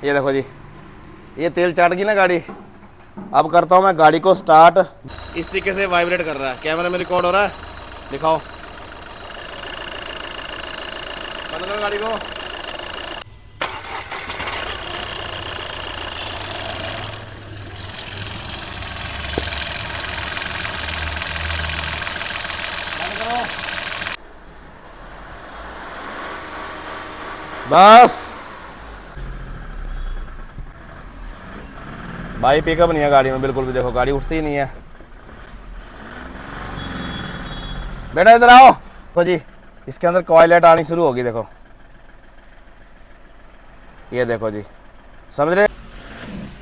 ये देखो जी, ये तेल चाट गई ना गाड़ी। अब करता हूँ मैं गाड़ी को स्टार्ट। इस तरीके से वाइब्रेट कर रहा है, कैमरा में रिकॉर्ड हो रहा है। दिखाओ, बंद करो गाड़ी को। बंद करो। बस भाई, पिकअप नहीं है गाड़ी में बिल्कुल भी। देखो गाड़ी उठती ही नहीं है। बेटा इधर आओ। देखो जी, इसके अंदर कॉइल लाइट आनी शुरू होगी। देखो, ये देखो जी, समझ रहे।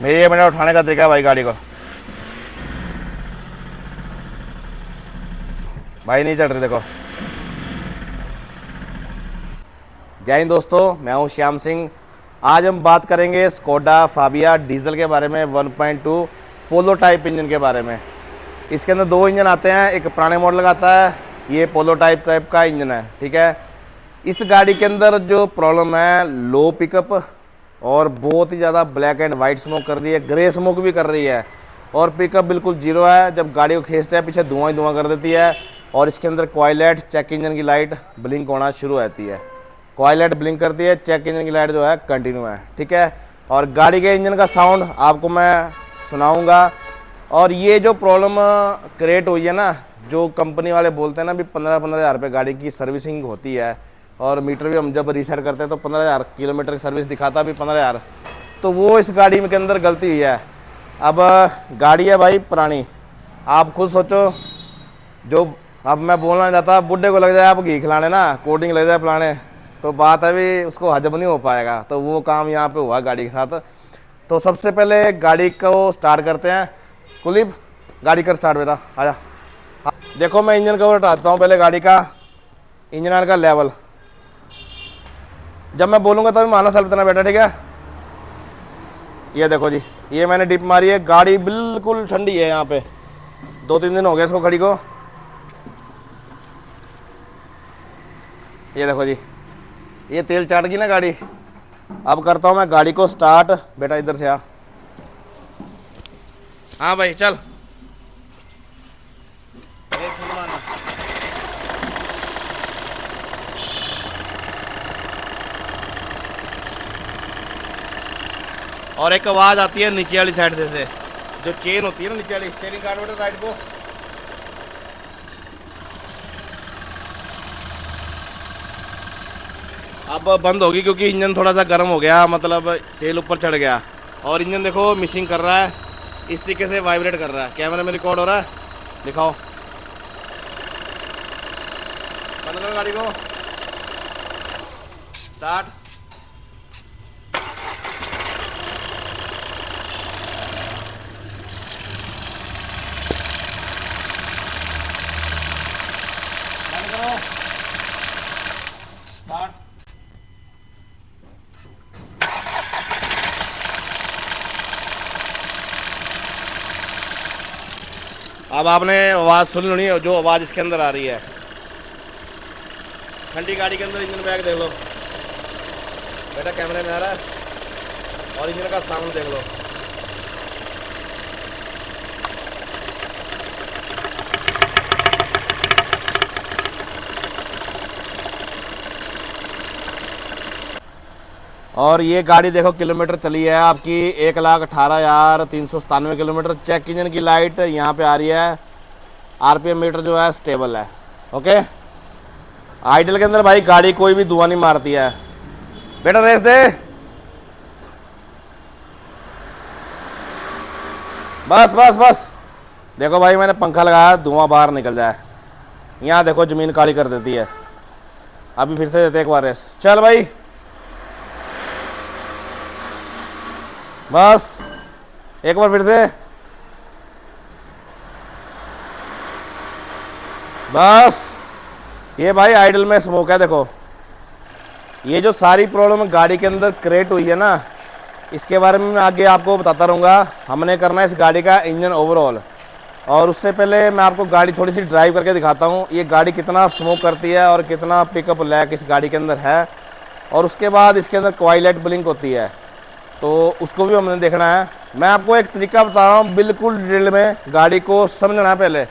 मेरे ये मिनट उठाने का तरीका है भाई गाड़ी को। भाई नहीं चल रही। देखो, जय हिंद दोस्तों, मैं हूं श्याम सिंह। आज हम बात करेंगे स्कोडा फाबिया डीजल के बारे में, 1.2 पोलो टाइप इंजन के बारे में। इसके अंदर दो इंजन आते हैं, एक पुराने मॉडल का आता है, ये पोलो टाइप का इंजन है। ठीक है, इस गाड़ी के अंदर जो प्रॉब्लम है, लो पिकअप और बहुत ही ज़्यादा ब्लैक एंड वाइट स्मोक कर रही है, ग्रे स्मोक भी कर रही है, और पिकअप बिल्कुल जीरो है। जब गाड़ी को खींचते हैं पीछे धुआं ही धुआं कर देती है। और इसके अंदर कॉइल लाइट, चेक इंजन की लाइट ब्लिंक होना शुरू हो जाती है। कॉइल लाइट ब्लिंक करती है, चेक इंजन की लाइट जो है कंटिन्यू है। ठीक है, और गाड़ी के इंजन का साउंड आपको मैं सुनाऊंगा। और ये जो प्रॉब्लम क्रिएट हुई है ना, जो कंपनी वाले बोलते हैं ना भी 15-15 हज़ार रुपये गाड़ी की सर्विसिंग होती है, और मीटर भी हम जब रीसेट करते हैं तो 15,000 किलोमीटर की सर्विस दिखाता भी 15,000, तो वो इस गाड़ी में के अंदर गलती हुई है। अब गाड़ी है भाई पुरानी, आप खुद सोचो। जो अब मैं बोलना नहीं चाहता, बुढ़े को लग जाए आप घी खिलाने ना, कोल्ड लग जाए पिलाने, तो बात है भी उसको हजम नहीं हो पाएगा। तो वो काम यहाँ पे हुआ गाड़ी के साथ। तो सबसे पहले गाड़ी को स्टार्ट करते हैं। कुलीब, गाड़ी कर स्टार्ट बेटा, आजा। देखो मैं इंजन कवर हटाता हूँ पहले गाड़ी का, इंजन ऑयल का लेवल। जब मैं बोलूँगा तभी माना चल बताना बेटा, ठीक है। ये देखो जी, ये मैंने डिप मारी है, गाड़ी बिल्कुल ठंडी है। यहाँ पे 2-3 दिन हो गए इसको खड़ी को। ये देखो जी, ये तेल चाट गई ना गाड़ी। अब करता हूँ मैं गाड़ी को स्टार्ट। बेटा इधर से आ। हाँ भाई चल। और एक आवाज़ आती है नीचे वाली साइड से, जो चेन होती है ना नीचे वाली, स्टीयरिंग काट बेटा साइड को। अब बंद होगी क्योंकि इंजन थोड़ा सा गर्म हो गया, मतलब तेल ऊपर चढ़ गया। और इंजन देखो मिसिंग कर रहा है, इस तरीके से वाइब्रेट कर रहा है, कैमरे में रिकॉर्ड हो रहा है। दिखाओ, बंद करो गाड़ी को, स्टार्ट। बंद करो, स्टार्ट। अब आपने आवाज़ सुन ली, जो आवाज़ इसके अंदर आ रही है। ठंडी गाड़ी के अंदर इंजन बैग देख लो बेटा, कैमरे में आ रहा है, और इंजन का साउंड देख लो। और ये गाड़ी देखो किलोमीटर चली है आपकी 1,18,397 किलोमीटर। चेक इंजन की लाइट यहाँ पे आ रही है, आरपीएम मीटर जो है स्टेबल है। ओके, आइडल के अंदर भाई गाड़ी कोई भी धुआं नहीं मारती है। बेटा रेस दे, बस बस बस। देखो भाई मैंने पंखा लगाया, धुआं बाहर निकल जाए। यहाँ देखो ज़मीन काली कर देती है। अभी फिर से देते एक बार रेस, चल भाई, बस एक बार फिर से, बस। ये भाई आइडल में स्मोक है। देखो ये जो सारी प्रॉब्लम गाड़ी के अंदर क्रिएट हुई है ना, इसके बारे में मैं आगे आपको बताता रहूँगा। हमने करना है इस गाड़ी का इंजन ओवरऑल, और उससे पहले मैं आपको गाड़ी थोड़ी सी ड्राइव करके दिखाता हूँ, ये गाड़ी कितना स्मोक करती है और कितना पिकअप लैक इस गाड़ी के अंदर है। और उसके बाद इसके अंदर कॉइल लाइट ब्लिंक होती है। तो उसको भी हमने देखना है। मैं आपको एक तरीका बता रहा हूँ बिल्कुल डिटेल में, गाड़ी को समझना है पहले।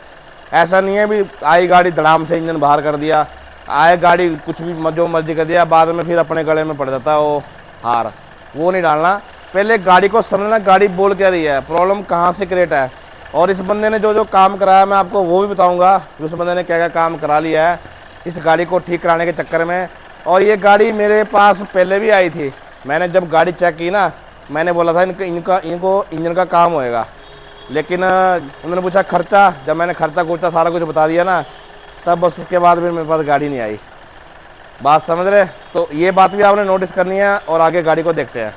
ऐसा नहीं है भी आई गाड़ी धड़ाम से इंजन बाहर कर दिया, आए गाड़ी कुछ भी जो मर्जी कर दिया, बाद में फिर अपने गले में पड़ जाता है वो हार। वो नहीं डालना, पहले गाड़ी को समझना गाड़ी बोल क्या रही है, प्रॉब्लम कहाँ से क्रिएट है। और इस बंदे ने जो जो काम कराया मैं आपको वो भी बताऊँगा कि उस बंदे ने क्या क्या काम करा लिया है इस गाड़ी को ठीक कराने के चक्कर में। और ये गाड़ी मेरे पास पहले भी आई थी, मैंने जब गाड़ी चेक की ना, मैंने बोला था इनको इंजन का काम होएगा, लेकिन उन्होंने पूछा खर्चा, जब मैंने खर्चा खुर्चा सारा कुछ बता दिया ना, तब बस उसके बाद फिर मेरे पास गाड़ी नहीं आई। बात समझ रहे? तो ये बात भी आपने नोटिस करनी है और आगे गाड़ी को देखते हैं।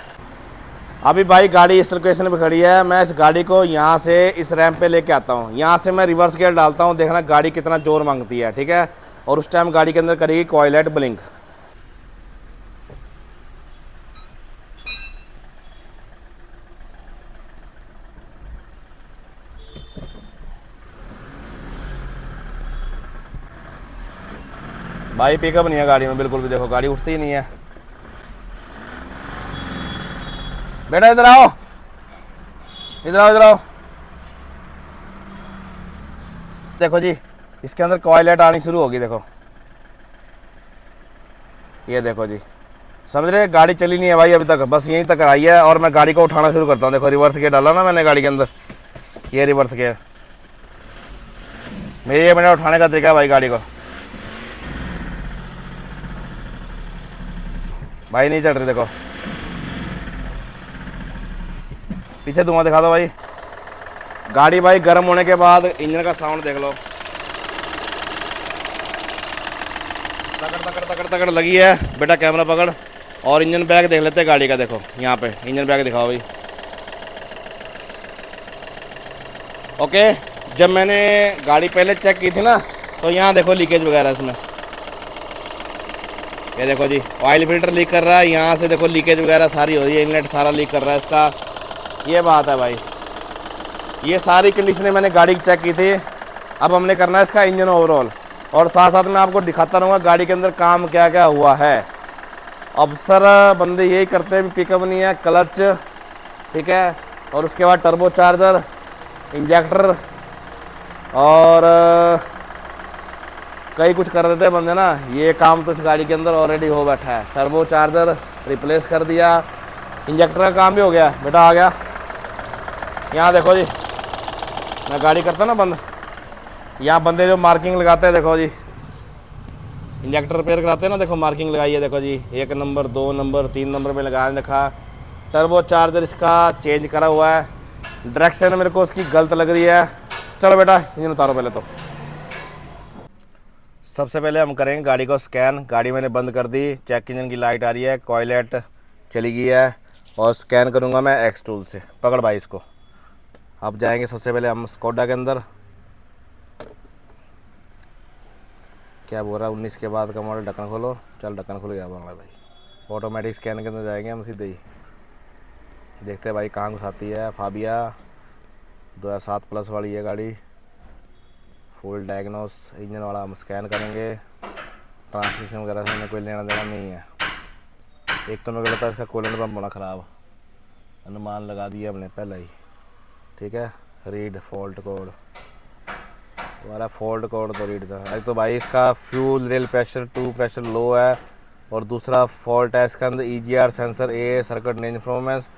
अभी भाई गाड़ी इस लोकेशन पे खड़ी है, मैं इस गाड़ी को यहाँ से इस रैंप पे लेके आता हूँ, यहाँ से मैं रिवर्स गियर डालता हूँ, देखना गाड़ी कितना जोर मांगती है, ठीक है। और उस टाइम गाड़ी के अंदर करेगी कॉइल लाइट ब्लिंक। भाई पिकअप नहीं है गाड़ी में बिल्कुल भी, देखो गाड़ी उठती ही नहीं है। बेटा इधर आओ, इधर आओ, इधर आओ। देखो जी इसके अंदर कॉइल लाइट आनी शुरू होगी, देखो ये देखो जी, समझ रहे? गाड़ी चली नहीं है भाई अभी तक, बस यहीं तक आई है। और मैं गाड़ी को उठाना शुरू करता हूँ, देखो रिवर्स गियर डाला ना मैंने गाड़ी के अंदर, ये रिवर्स गियर मेरा उठाने का तरीका है भाई। गाड़ी को भाई नहीं चल रही, देखो पीछे धुआं दिखा दो भाई। गाड़ी भाई गर्म होने के बाद इंजन का साउंड देख लो, तकड़ तकड़ तकड़ तकड़ लगी है। बेटा कैमरा पकड़ और इंजन बैग देख लेते हैं गाड़ी का, देखो यहाँ पे इंजन बैग दिखाओ भाई। ओके, जब मैंने गाड़ी पहले चेक की थी ना, तो यहाँ देखो लीकेज वगैरह इसमें, ये देखो जी ऑयल फिल्टर लीक कर रहा है, यहाँ से देखो लीकेज वगैरह सारी हो रही है, इनलेट सारा लीक कर रहा है इसका। ये बात है भाई, ये सारी कंडीशनें मैंने गाड़ी की चेक की थी। अब हमने करना है इसका इंजन ओवरऑल, और साथ साथ मैं आपको दिखाता रहूँगा गाड़ी के अंदर काम क्या क्या हुआ है। अक्सर बंदे यही करते हैं, पिकअप नहीं है, क्लच, ठीक है, और उसके बाद टर्बो चार्जर, इंजेक्टर, और कई कुछ कर देते हैं बंदे ना। ये काम तो इस गाड़ी के अंदर ऑलरेडी हो बैठा है। टर्बो चार्जर रिप्लेस कर दिया, इंजेक्टर का काम भी हो गया। बेटा आ गया, यहाँ देखो जी मैं गाड़ी करता ना बंद, यहाँ बंदे जो मार्किंग लगाते हैं, देखो जी इंजेक्टर रिपेयर कराते हैं ना, देखो मार्किंग लगाई है, देखो जी 1 नंबर 2 नंबर 3 नंबर पे लगा रखा। टर्बो चार्जर इसका चेंज करा हुआ है, डायरेक्शन मेरे को उसकी गलत लग रही है। चलो बेटा इंजन उतारो पहले। तो सबसे पहले हम करेंगे गाड़ी को स्कैन। गाड़ी मैंने बंद कर दी, चेक इंजन की लाइट आ रही है, कॉइल लाइट चली गई है, और स्कैन करूँगा मैं एक्स टूल से। पकड़ भाई इसको। अब जाएंगे सबसे पहले हम स्कोडा के अंदर। क्या बोल रहा है 19 के बाद का मॉडल, ढक्कन खोलो। चल ढक्कन खुल गया हमारा भाई। ऑटोमेटिक स्कैन के अंदर जाएंगे हम सीधे ही, देखते हैं भाई कहाँ घुसाती है। फाबिया 2007 प्लस वाली है गाड़ी, फुल डायग्नोस इंजन वाला हम स्कैन करेंगे। ट्रांसमिशन वगैरह से हमें कोई लेना देना नहीं है। एक तो मेरे को लगता है इसका कूलेंट पंप बड़ा ख़राब, अनुमान लगा दिया हमने पहले ही, ठीक है। रीड फॉल्ट कोड, हमारा फॉल्ट कोड तो रीड था। एक तो भाई इसका fuel rail pressure 2 pressure low है, और दूसरा फॉल्ट है इसके अंदर EGR sensor A circuit range performance,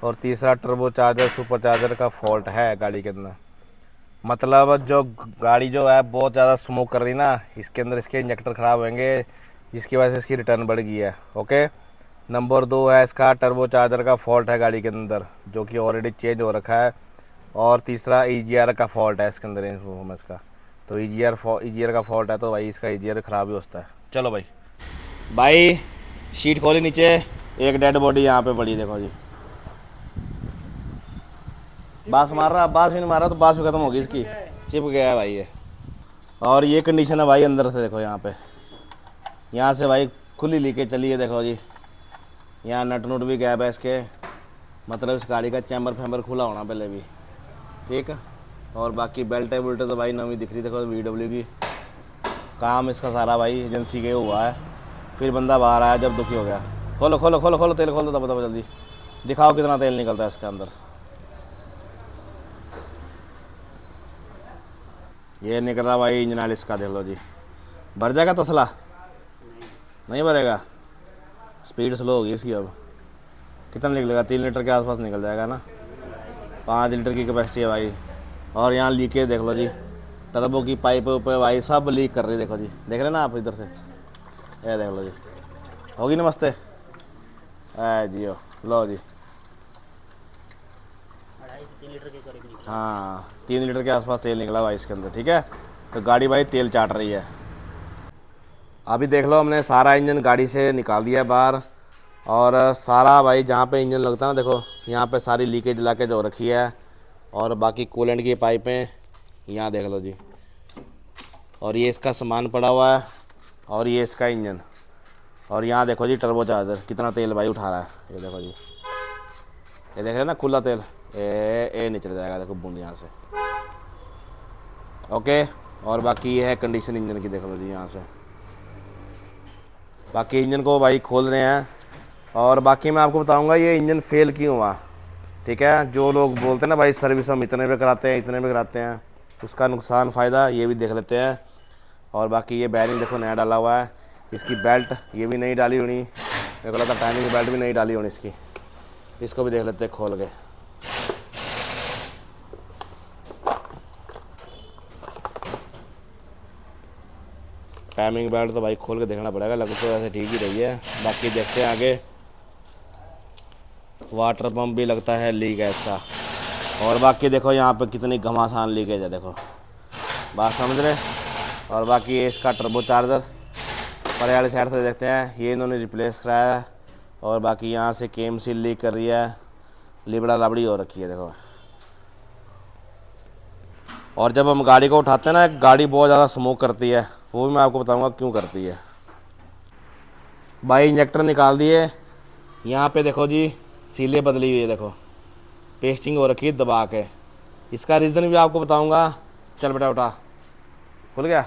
और तीसरा टर्बो चार्जर सुपर चार्जर का फॉल्ट है गाड़ी के अंदर। मतलब जो गाड़ी जो है बहुत ज़्यादा स्मोक कर रही ना, इसके अंदर इसके इंजेक्टर ख़राब होंगे, जिसकी वजह से इसकी रिटर्न बढ़ गई है। ओके, नंबर 2 है इसका टर्बो चार्जर का फॉल्ट है गाड़ी के अंदर, जो कि ऑलरेडी चेंज हो रखा है, और तीसरा EGR का फॉल्ट है इसके अंदर रेंज परफॉर्मेंस का। तो EGR का फॉल्ट है, तो भाई इसका EGR ख़राब ही होता है। चलो भाई शीट खोली नीचे, एक डेड बॉडी यहाँ पे पड़ी, देखो जी। बांस मार रहा, बांस भी नहीं मार रहा तो बांस भी ख़त्म होगी इसकी, चिप गया है भाई ये। और ये कंडीशन है भाई अंदर से, देखो यहाँ पे, यहाँ से भाई खुली लीकेज चली है, देखो जी। यहाँ नट नुट भी गैप है इसके, मतलब इस गाड़ी का चैम्बर फैम्बर खुला होना पहले भी, ठीक है। और बाकी बेल्ट बुल्टे तो भाई नवी दिख रही, देखो VW की। काम इसका सारा भाई एजेंसी के हुआ है, फिर बंदा बाहर आया जब दुखी हो गया। खोलो खोलो खोलो खोलो, तेल खोल दो दबा दबा जल्दी। दिखाओ कितना तेल निकलता है इसके अंदर। ये निकल रहा भाई इंजन ऑयल इसका, देख लो जी। भर जाएगा तसला? नहीं भरेगा, स्पीड स्लो होगी इसकी। अब कितना निकलेगा? 3 लीटर के आसपास निकल जाएगा ना। 5 लीटर की कैपेसिटी है भाई। और यहाँ लीकेज देख लो जी, टर्बो की पाइप ऊपर भाई सब लीक कर रही है। देखो जी, देख रहे ना आप इधर से, ये देख लो जी। होगी नमस्ते जियो, लो जी। 3 लीटर के करीब निकला। हाँ 3 लीटर के आसपास तेल निकला भाई इसके अंदर, ठीक है। तो गाड़ी भाई तेल चाट रही है। अभी देख लो हमने सारा इंजन गाड़ी से निकाल दिया है बाहर, और सारा भाई जहाँ पे इंजन लगता है ना, देखो यहाँ पे सारी लीकेज लाकेज हो रखी है। और बाकी कूलेंट की पाइपें यहाँ देख लो जी। और ये इसका सामान पड़ा हुआ है, और ये इसका इंजन। और यहाँ देखो जी टर्बो चार्जर कितना तेल भाई उठा रहा है। ये देखो जी, ये देख रहे हैं ना खुला तेल, ए निकल जाएगा देखो बूंद यहाँ से। ओके। और बाकी ये है कंडीशन इंजन की, देख लो जी यहाँ से। बाकी इंजन को भाई खोल रहे हैं, और बाकी मैं आपको बताऊंगा ये इंजन फेल क्यों हुआ, ठीक है। जो लोग बोलते हैं ना भाई सर्विस हम इतने में कराते हैं, इतने में कराते हैं, उसका नुकसान फ़ायदा ये भी देख लेते हैं। और बाकी ये बैरिंग देखो नया डाला हुआ है, इसकी बेल्ट ये भी नहीं डाली होनी, मेरे को लगता टाइमिंग बेल्ट भी नहीं डाली होनी इसकी। इसको भी देख लेते हैं खोल के। टाइमिंग बेल्ट तो भाई खोल के देखना पड़ेगा, लग तो वैसे ठीक ही रही है। बाकी देखते हैं आगे। वाटर पंप भी लगता है लीक है इसका। और बाकी देखो यहाँ पे कितनी घमासान लीकेज है, देखो बात समझ रहे। और बाकी ये इसका टर्बो चार्जर परे वाली साइड से देखते हैं, ये इन्होंने रिप्लेस कराया है। और बाकी यहाँ से केम सील लीक कर रही है, लिबड़ा लाबड़ी हो रखी है देखो। और जब हम गाड़ी को उठाते हैं ना, गाड़ी बहुत ज़्यादा स्मोक करती है, वो भी मैं आपको बताऊंगा क्यों करती है। भाई इंजेक्टर निकाल दिए, यहाँ पे देखो जी सीलें बदली हुई है, देखो पेस्टिंग हो रखी है दबा के। इसका रीज़न भी आपको बताऊंगा। चल बेटा उठा, खुल गया?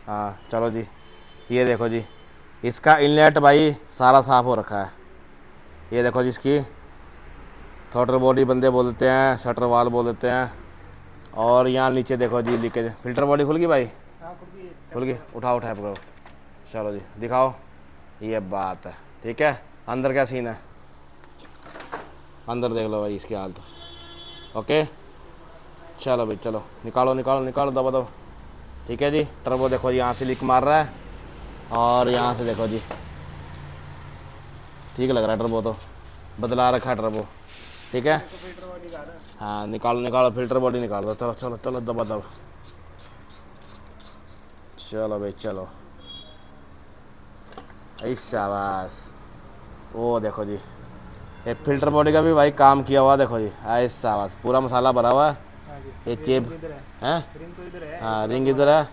हाँ चलो जी। ये देखो जी इसका इनलेट भाई सारा साफ़ हो रखा है। ये देखो जी इसकी थ्रॉटल बॉडी बंदे बोल देते हैं, शटर वाल बोल देते हैं। और यहाँ नीचे देखो जी लीकेज, फिल्टर बॉडी खुल गई भाई, खुल गई। उठाओ पकड़ो, चलो जी दिखाओ। ये बात है, ठीक है। अंदर क्या सीन है, अंदर देख लो भाई इसकी हालत। ओके चलो भाई, चलो निकालो निकालो निकालो, दबा दो, ठीक है जी। टर्बो देखो जी यहाँ से लीक मार रहा है, और यहाँ से देखो जी ठीक लग रहा है। टर्बो तो बदला रखा है टर्बो, ठीक है। हाँ निकालो निकालो, फिल्टर बॉडी निकालो, चलो चलो चलो दबा दबा। चलो भाई चलो, शाबाश। वो देखो जी ये फिल्टर बॉडी का भी भाई काम किया हुआ, देखो जी शाबाश, पूरा मसाला भरा हुआ है। ये चेप है, हाँ रिंग इधर है।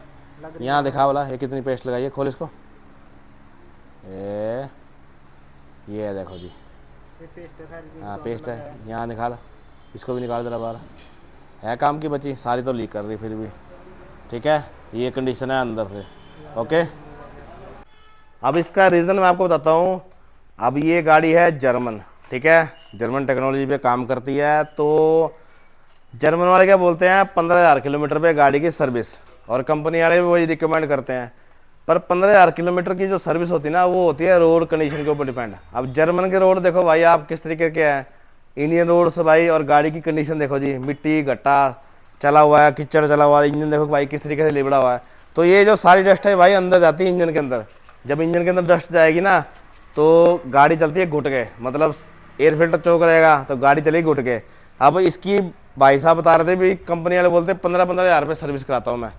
यहाँ दिखा वाला ये कितनी पेस्ट लगाई है, खोल इसको। ये देखो जी, हाँ पेस्ट है, यहाँ निकाल, इसको भी निकाल जरा बाहर। है काम की बची, सारी तो लीक कर रही फिर भी, ठीक है। ये कंडीशन है अंदर से, ओके। अब इसका रीज़न मैं आपको बताता हूँ। अब ये गाड़ी है जर्मन, ठीक है, जर्मन टेक्नोलॉजी पे काम करती है। तो जर्मन वाले क्या बोलते हैं, 15,000 किलोमीटर पे गाड़ी की सर्विस, और कंपनी वाले भी वही रिकमेंड करते हैं। पर 15,000 किलोमीटर की जो सर्विस होती है ना, वो होती है रोड कंडीशन के ऊपर डिपेंड। अब जर्मन के रोड देखो भाई आप किस तरीके के हैं, इंडियन रोड्स भाई। और गाड़ी की कंडीशन देखो जी, मिट्टी गट्टा चला हुआ है, कीचड़ चला हुआ है, इंजन देखो भाई किस तरीके से लिबड़ा हुआ है। तो ये जो सारी डस्ट है भाई अंदर जाती है इंजन के अंदर। जब इंजन के अंदर डस्ट जाएगी ना, तो गाड़ी चलती है घुट के, मतलब एयर फिल्टर चौक रहेगा तो गाड़ी चलेगी घुट के। अब इसकी भाई साहब बता रहे थे भी, कंपनी वाले बोलते 15,000 रुपये सर्विस कराता हूँ मैं।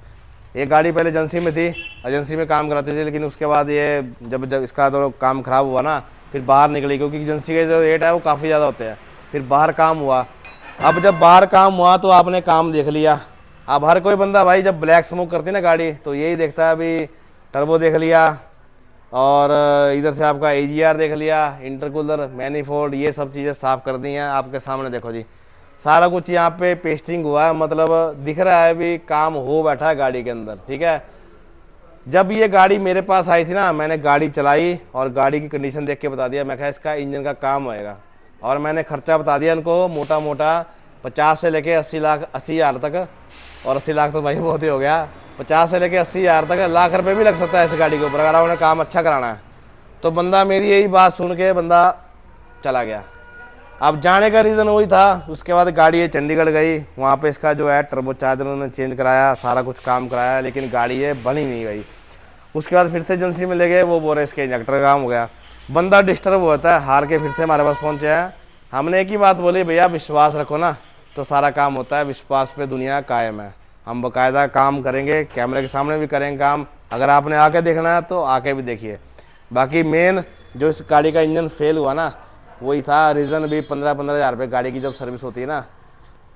ये गाड़ी पहले एजेंसी में थी, एजेंसी में काम कराती थी, लेकिन उसके बाद ये जब इसका तो काम ख़राब हुआ ना, फिर बाहर निकली, क्योंकि एजेंसी के जो रेट है वो काफ़ी ज़्यादा होते हैं। फिर बाहर काम हुआ। अब जब बाहर काम हुआ तो आपने काम देख लिया। अब हर कोई बंदा भाई जब ब्लैक स्मोक करती है ना गाड़ी, तो यही देखता है अभी टर्बो देख लिया, और इधर से आपका AGR देख लिया, इंटरकूलर, मैनीफोल्ड, ये सब चीज़ें साफ़ कर दी हैं आपके सामने। देखो जी सारा कुछ यहाँ पे पेस्टिंग हुआ है, मतलब दिख रहा है भी काम हो बैठा है गाड़ी के अंदर, ठीक है। जब ये गाड़ी मेरे पास आई थी ना, मैंने गाड़ी चलाई और गाड़ी की कंडीशन देख के बता दिया, मैं कहा इसका इंजन का काम होएगा। और मैंने खर्चा बता दिया इनको मोटा मोटा 50 से लेके 80 लाख 80,000 तक। और 80 लाख तो भाई बहुत ही हो गया। 50 से लेके 80,000 तक, लाख रुपए भी लग सकता है इस गाड़ी के ऊपर अगर आपने काम अच्छा कराना है। तो बंदा मेरी यही बात सुन के बंदा चला गया। अब जाने का रीज़न वही था। उसके बाद गाड़ी ये चंडीगढ़ गई, वहाँ पे इसका जो है टर्बो चार्जर उन्होंने चेंज कराया, सारा कुछ काम कराया, लेकिन गाड़ी ये बनी नहीं गई। उसके बाद फिर से एजेंसी में ले गए, वो बोल रहे इसके इंजेक्टर काम हो गया। बंदा डिस्टर्ब होता है, हार के फिर से हमारे पास पहुँचे हैं। हमने एक ही बात बोली, भैया विश्वास रखो ना तो सारा काम होता है, विश्वास पे दुनिया कायम है। हम बाकायदा काम करेंगे, कैमरे के सामने भी करेंगे काम। अगर आपने आके देखना है तो आके भी देखिए। बाकी मेन जो इस गाड़ी का इंजन फेल हुआ ना, वही था रीज़न भी। 15-15 हज़ार रुपये गाड़ी की जब सर्विस होती है ना,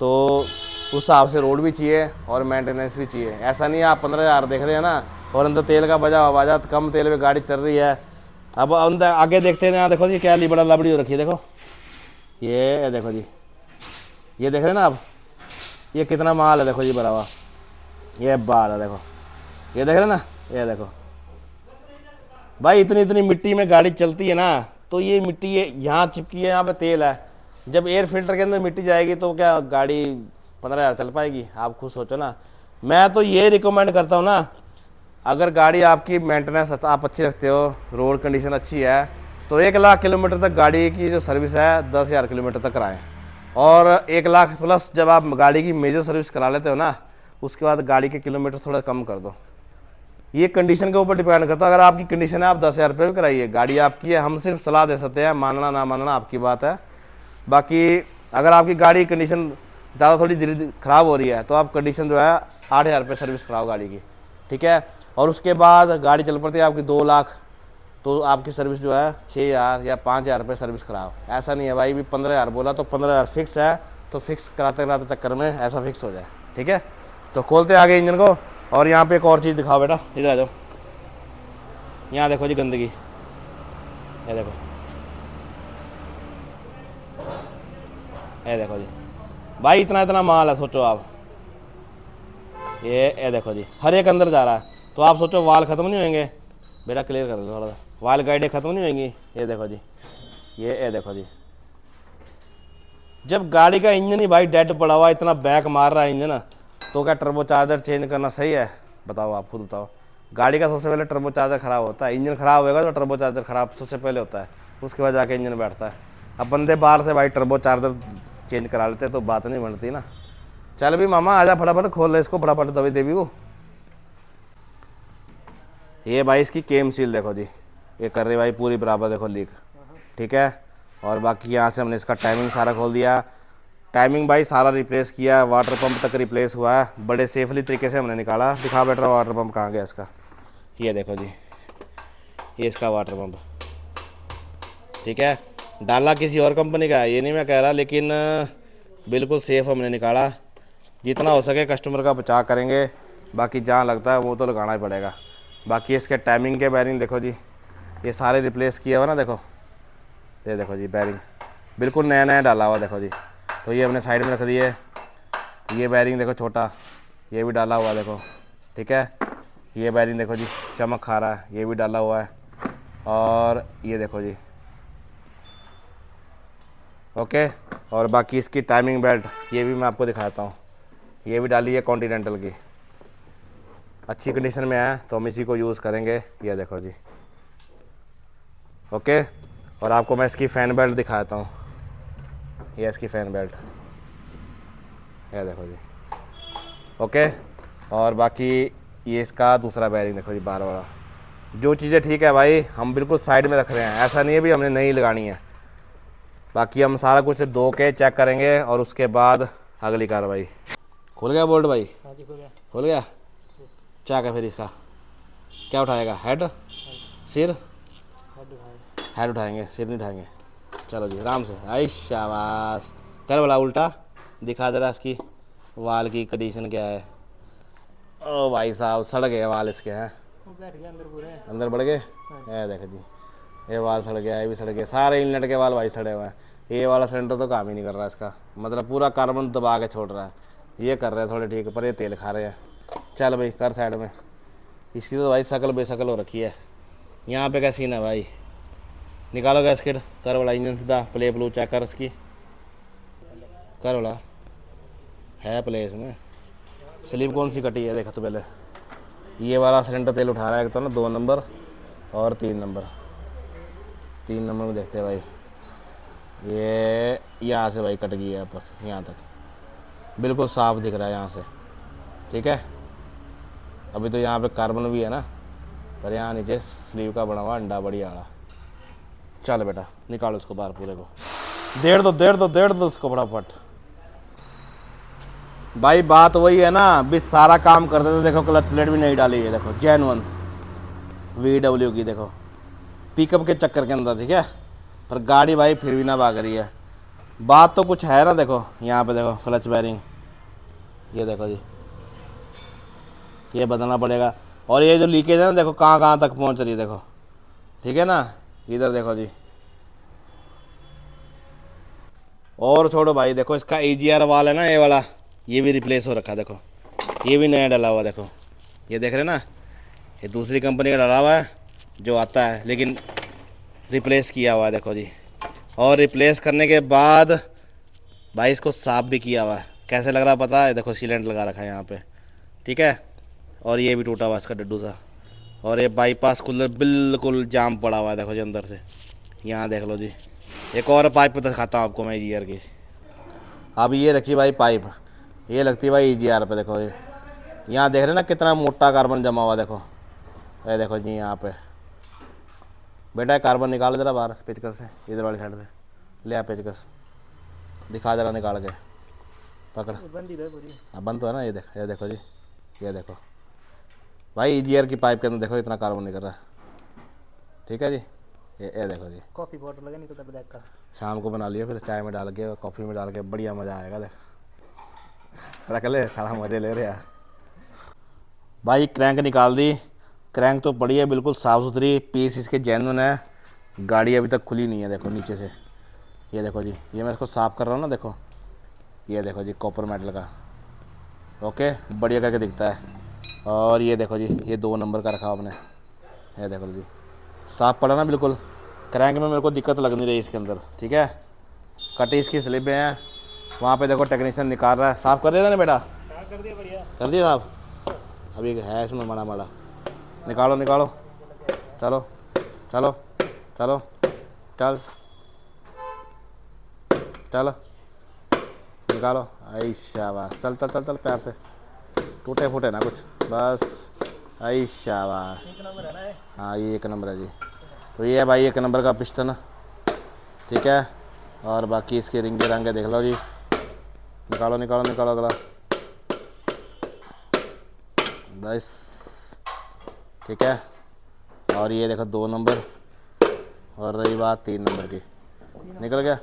तो उस हिसाब से रोड भी चाहिए और मेंटेनेंस भी चाहिए। ऐसा नहीं है आप 15,000 देख रहे हैं ना और अंदर तेल का बजा आवाज़, कम तेल में गाड़ी चल रही है। अब अंदर आगे देखते हैं, यहाँ देखो जी क्या लिबड़ा लबड़ी हो रखी है। देखो ये देखो जी, ये देख रहे हैं ना आप, ये कितना माल है देखो जी भरा हुआ। ये बात है देखो, ये देख रहे हैं ना, ये देखो भाई इतनी इतनी मिट्टी में गाड़ी चलती है ना, तो ये मिट्टी ये यहाँ चिपकी है, यहाँ पे तेल है। जब एयर फिल्टर के अंदर मिट्टी जाएगी तो क्या गाड़ी 15,000 चल पाएगी? आप खुद सोचो ना। मैं तो ये रिकमेंड करता हूँ ना, अगर गाड़ी आपकी मेंटेनेंस आप अच्छी रखते हो, रोड कंडीशन अच्छी है, तो 1 लाख किलोमीटर तक गाड़ी की जो सर्विस है 10,000 किलोमीटर तक कराएं। और 1 लाख प्लस जब आप गाड़ी की मेजर सर्विस करा लेते हो ना, उसके बाद गाड़ी के किलोमीटर थोड़ा कम कर दो। ये कंडीशन के ऊपर डिपेंड करता है। अगर आपकी कंडीशन है आप 10,000 रुपये भी कराइए, गाड़ी आपकी है, हम सिर्फ सलाह दे सकते हैं, मानना ना मानना आपकी बात है। बाकी अगर आपकी गाड़ी कंडीशन ज़्यादा थोड़ी धीरे ख़राब हो रही है तो आप कंडीशन जो है 8,000 रुपये सर्विस कराओ गाड़ी की, ठीक है। और उसके बाद गाड़ी चल पड़ती है आपकी 2 लाख, तो आपकी सर्विस जो है 6,000 या 5,000 रुपये सर्विस कराओ। ऐसा नहीं है भाई भी 15,000 बोला तो 15,000 फिक्स है, तो फिक्स कराते कराते चक्कर में ऐसा फिक्स हो जाए, ठीक है। तो खोलते हैं आगे इंजन को। और यहाँ पे एक और चीज़ दिखाओ बेटा, इधर आ जाओ। यहाँ देखो जी गंदगी, ये देखो, ये देखो जी भाई इतना इतना माल है, सोचो आप। ये देखो जी हर एक अंदर जा रहा है, तो आप सोचो वाल ख़त्म नहीं होंगे। बेटा क्लियर कर दो थोड़ा सा, वाल गाइडें ख़त्म नहीं होंगी। ये देखो जी, ये देखो जी, जब गाड़ी का इंजन ही भाई डेड पड़ा हुआ, इतना बैक मार रहा है इंजन, तो क्या टर्बो चार्जर चेंज करना सही है? बताओ, आप खुद बताओ। गाड़ी का सबसे पहले टर्बो चार्जर ख़राब होता है, इंजन ख़राब होगा तो टर्बो चार्जर ख़राब सबसे पहले होता है, उसके बाद जाके इंजन बैठता है। अब बंदे बाहर से भाई टर्बो चार्जर चेंज करा लेते तो बात नहीं बनती ना। चल भी मामा आजा, फटाफट खोल ले इसको, फटाफट दवाई देवी वो। ये भाई इसकी केम सील देखो जी, ये कर रही भाई पूरी बराबर देखो लीक, ठीक है। और बाकी यहाँ से हमने इसका टाइमिंग सारा खोल दिया। टाइमिंग भाई सारा रिप्लेस किया, वाटर पंप तक रिप्लेस हुआ है, बड़े सेफली तरीके से हमने निकाला। दिखा बेटा वाटर पंप कहाँ गया इसका, ये देखो जी, ये इसका वाटर पंप, ठीक है। डाला किसी और कंपनी का है ये नहीं मैं कह रहा, लेकिन बिल्कुल सेफ़ हमने निकाला। जितना हो सके कस्टमर का बचाव करेंगे, बाकी जहाँ लगता है वो तो लगाना ही पड़ेगा। बाकी इसके टाइमिंग के बैरिंग देखो जी, ये सारे रिप्लेस किया हुआ ना, देखो ये देखो जी बैरिंग बिल्कुल नया नया डाला हुआ देखो जी। तो ये हमने साइड में रख दिए। ये बैरिंग देखो छोटा, ये भी डाला हुआ देखो, ठीक है। ये बैरिंग देखो जी चमक खा रहा है, ये भी डाला हुआ है। और ये देखो जी, ओके। और बाकी इसकी टाइमिंग बेल्ट ये भी मैं आपको दिखाता हूँ, ये भी डाली है कॉन्टिनेंटल की, अच्छी कंडीशन में है, तो हम इसी को यूज़ करेंगे। ये देखो जी, ओके। और आपको मैं इसकी फ़ैन बेल्ट दिखाता हूँ, ये इसकी फ़ैन बेल्ट, ये देखो जी, ओके। और बाकी ये इसका दूसरा बैरिंग देखो जी बार वाला। जो चीज़ें ठीक है भाई हम बिल्कुल साइड में रख रहे हैं, ऐसा नहीं है भी हमने नई लगानी है। बाकी हम सारा कुछ धो के चेक करेंगे और उसके बाद अगली कार्रवाई। खुल गया बोल्ट भाई? हाँ जी, खुल गया। क्या है फिर इसका क्या उठाएगा? हेड, सिर? हेड उठाएंगे, सिर नहीं उठाएंगे। चलो जी आराम से, आई शाबाश। कर वाला उल्टा दिखा दे रहा इसकी वाल की कंडीशन क्या है। ओ भाई साहब सड़ गए वाल इसके हैं, बैठ गया अंदर पूरे, अंदर बढ़ गए। ये देखो जी, ये वाल सड़ गया, ये भी सड़ गया, सारे इनलेट के वाल भाई सड़े हुए हैं। ये वाला सिलेंडर तो काम ही नहीं कर रहा इसका, मतलब पूरा कार्बन दबा के छोड़ रहा है। ये कर रहे हैं थोड़े ठीक, पर ये तेल खा रहे हैं। चल भाई कर साइड में। इसकी तो भाई शकल बेशकल हो रखी है। यहाँ पे क्या सीन है भाई, निकालो गैसकेट, कर वाला इंजन सीधा, प्ले ब्लू चेक कर इसकी, कर वाला है प्ले इसमें। स्लीप कौन सी कटी है देखो तो पहले। ये वाला सिलेंडर तेल उठा रहा है एक तो ना, 2 नंबर और 3 नंबर। 3 नंबर में देखते हैं भाई, ये यहाँ से भाई कट गई है पर यहाँ तक, बिल्कुल साफ दिख रहा है यहाँ से, ठीक है। अभी तो यहाँ पे कार्बन भी है ना, पर यहाँ नीचे स्लीव का बना हुआ अंडा बढ़िया वाला। चल बेटा निकालो इसको बाहर पूरे को, डेढ़ दो उसको फटाफट। भाई बात वही है ना, भी सारा काम करते थे, देखो क्लच प्लेट भी नहीं डाली है, देखो जेन्युइन VW की, देखो पिकअप के चक्कर के अंदर, ठीक है। पर गाड़ी भाई फिर भी ना भाग रही है। बात तो कुछ है ना, देखो यहाँ पे देखो क्लच बैरिंग, ये देखो जी, ये बदलना पड़ेगा। और ये जो लीकेज है ना, देखो कहाँ कहाँ तक पहुँच रही है, देखो ठीक है ना, इधर देखो जी। और छोड़ो भाई, देखो इसका EGR वाल है ना, ये वाला, ये भी रिप्लेस हो रखा है, देखो ये भी नया डला हुआ, देखो ये देख रहे ना, ये दूसरी कंपनी का डला हुआ है जो आता है, लेकिन रिप्लेस किया हुआ है, देखो जी। और रिप्लेस करने के बाद भाई इसको साफ भी किया हुआ है, कैसे लग रहा है पता है, देखो सीलेंट लगा रखा है यहाँ पे, ठीक है। और ये भी टूटा हुआ इसका डड्डू सा। और ये बाईपास कूलर बिल्कुल जाम पड़ा हुआ है, देखो जी अंदर से, यहाँ देख लो जी। एक और पाइप दिखाता हूँ आपको मैं EGR की। अब ये रखी भाई पाइप, ये लगती है भाई EGR पे, देखो ये यहाँ देख रहे ना कितना मोटा कार्बन जमा हुआ, देखो ये देखो जी यहाँ पे। बेटा कार्बन निकाल जरा बाहर पेचकस से, इधर वाली साइड से ले आ पेचकस, दिखा जरा निकाल के, पकड़। हाँ बंद तो है ना, ये देखो जी, ये देखो भाई EGR की पाइप के अंदर देखो इतना कार्बन निकल रहा है, ठीक है जी। ये देखो जी, कॉफी पाउडर लगा नहीं तो ब्लैक का, शाम को बना लिया, फिर चाय में डाल के कॉफ़ी में डाल के बढ़िया मज़ा आएगा, देख रख ले, सारा मज़े ले रहे यार। भाई क्रैंक निकाल दी, क्रैंक तो पड़ी है बिल्कुल साफ़ सुथरी, पीस इसके जेन्युइन है, गाड़ी अभी तक खुली नहीं है, देखो नीचे से, ये देखो जी। ये मैं इसको साफ़ कर रहा हूँ ना, देखो ये देखो जी कॉपर मेटल का, ओके बढ़िया करके दिखता है। और ये देखो जी, ये 2 नंबर का रखा आपने, ये देखो जी साफ़ पड़ा ना बिल्कुल। क्रैंक में मेरे को दिक्कत लग नहीं रही इसके अंदर, ठीक है। कटी इसकी स्लिपें हैं, वहाँ पे देखो टेक्नीशियन निकाल रहा है, साफ़ कर देगा ना बेटा, कर दिया बढ़िया, कर दिया साहब। अभी है इसमें माड़ा माड़ा, निकालो निकालो, चलो चलो चलो चल चल निकालो, आई शाबाश, चल चल चल चल प्यार से, टूटे फूटे ना कुछ, बस आई शाबाश। एक नंबर है ना ये? हाँ ये 1 नंबर है जी। तो ये है भाई 1 नंबर का पिस्टन, ठीक है। और बाकी इसके रिंगे रंगे देख लो जी, निकालो निकालो निकालो अगला, बस ठीक है। और ये देखो 2 नंबर, और रही बात 3 नंबर की, निकल गया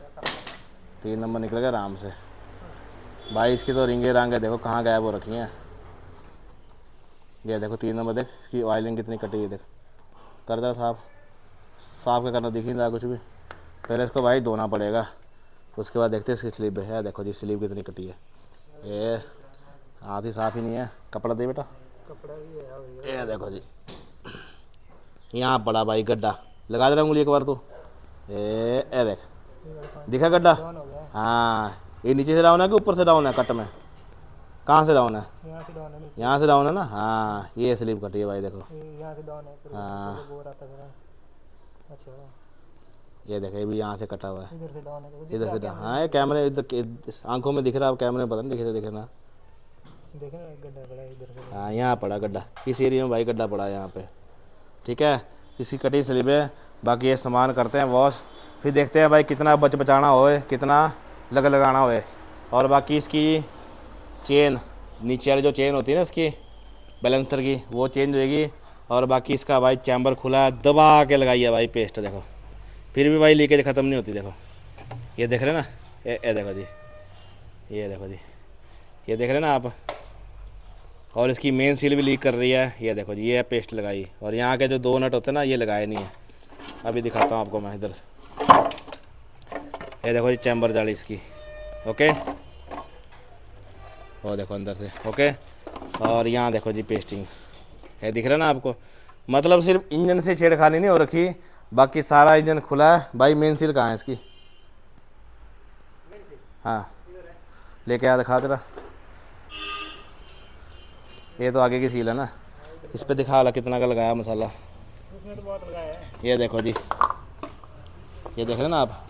3 नंबर, निकल गया आराम से भाई। इसकी तो रिंगे रांगे देखो कहाँ गायब हो रखी हैं, ये देखो 3 नंबर, देख इसकी ऑयलिंग कितनी कटी है, देख कर दे साफ, साफ का करना दिख नहीं रहा कुछ भी। पहले इसको भाई धोना पड़ेगा, उसके बाद देखते हैं इसकी स्लीव है, देखो जी स्लीव कितनी कटी है, ये आधी साफ ही नहीं है। कपड़ा दे बेटा, कपड़ा भी है, ये देखो जी यहाँ पड़ा भाई गड्ढा, लगा दे रहा उंगली एक बार तो, ये देख दिखा गड्ढा। डाउन हो गया, हाँ ये नीचे से डाउन है कि ऊपर से डाउन है, कट में कहाँ से डाउन है, यहाँ से डाउन है नीचे, यहाँ से डाउन है ना, हाँ ये स्लीव कटी है भाई देखो, यहाँ से डाउन है, फिर हाँ। वो आता है, अच्छा ये देखो ये भी यहाँ से कटा हुआ है, इधर से डाउन है, इधर से डाउन। हाँ ये कैमरे इधर आंखों में दिख रहा है, कैमरे में पता नहीं दिख रहा ना। देखे ना एक गड्ढा पड़ा है इधर से, हाँ यहाँ पड़ा गड्ढा, इस एरिया में भाई गड्ढा पड़ा है यहाँ पे, ठीक है। इसकी कटी स्लीव है, बाकी ये सामान करते हैं वॉश, फिर देखते हैं भाई कितना बचाना होए, कितना लगाना होए। और बाकी इसकी चेन, नीचे वाली जो चेन होती है ना इसकी बैलेंसर की, वो चेंज होएगी। और बाकी इसका भाई चैम्बर खुला है, दबा के लगाई है भाई पेस्ट, देखो फिर भी भाई लीकेज ख़त्म नहीं होती, देखो ये देख रहे ना, ये देखो जी, ये देखो जी, ये देख रहे ना आप। और इसकी मेन सील भी लीक कर रही है, ये देखो जी, ये पेस्ट लगाई। और यहाँ के जो 2 नट होते हैं ना, ये लगाए नहीं है, अभी दिखाता हूँ आपको मैं इधर, ये देखो जी चैम्बर जाली इसकी, ओके, और देखो अंदर से, ओके। और यहाँ देखो जी पेस्टिंग है, दिख रहा है ना आपको। मतलब सिर्फ इंजन से छेड़खानी नहीं हो रखी, बाकी सारा इंजन खुला है भाई। मेन सील कहाँ है इसकी? हाँ लेके आ, दिखा तेरा। ये तो आगे की सील है ना, इस पे दिखा वाला कितना का लगाया मसाला। इसमें तो बहुत लगाया है। ये देखो जी, ये देख रहे हैं ना आप,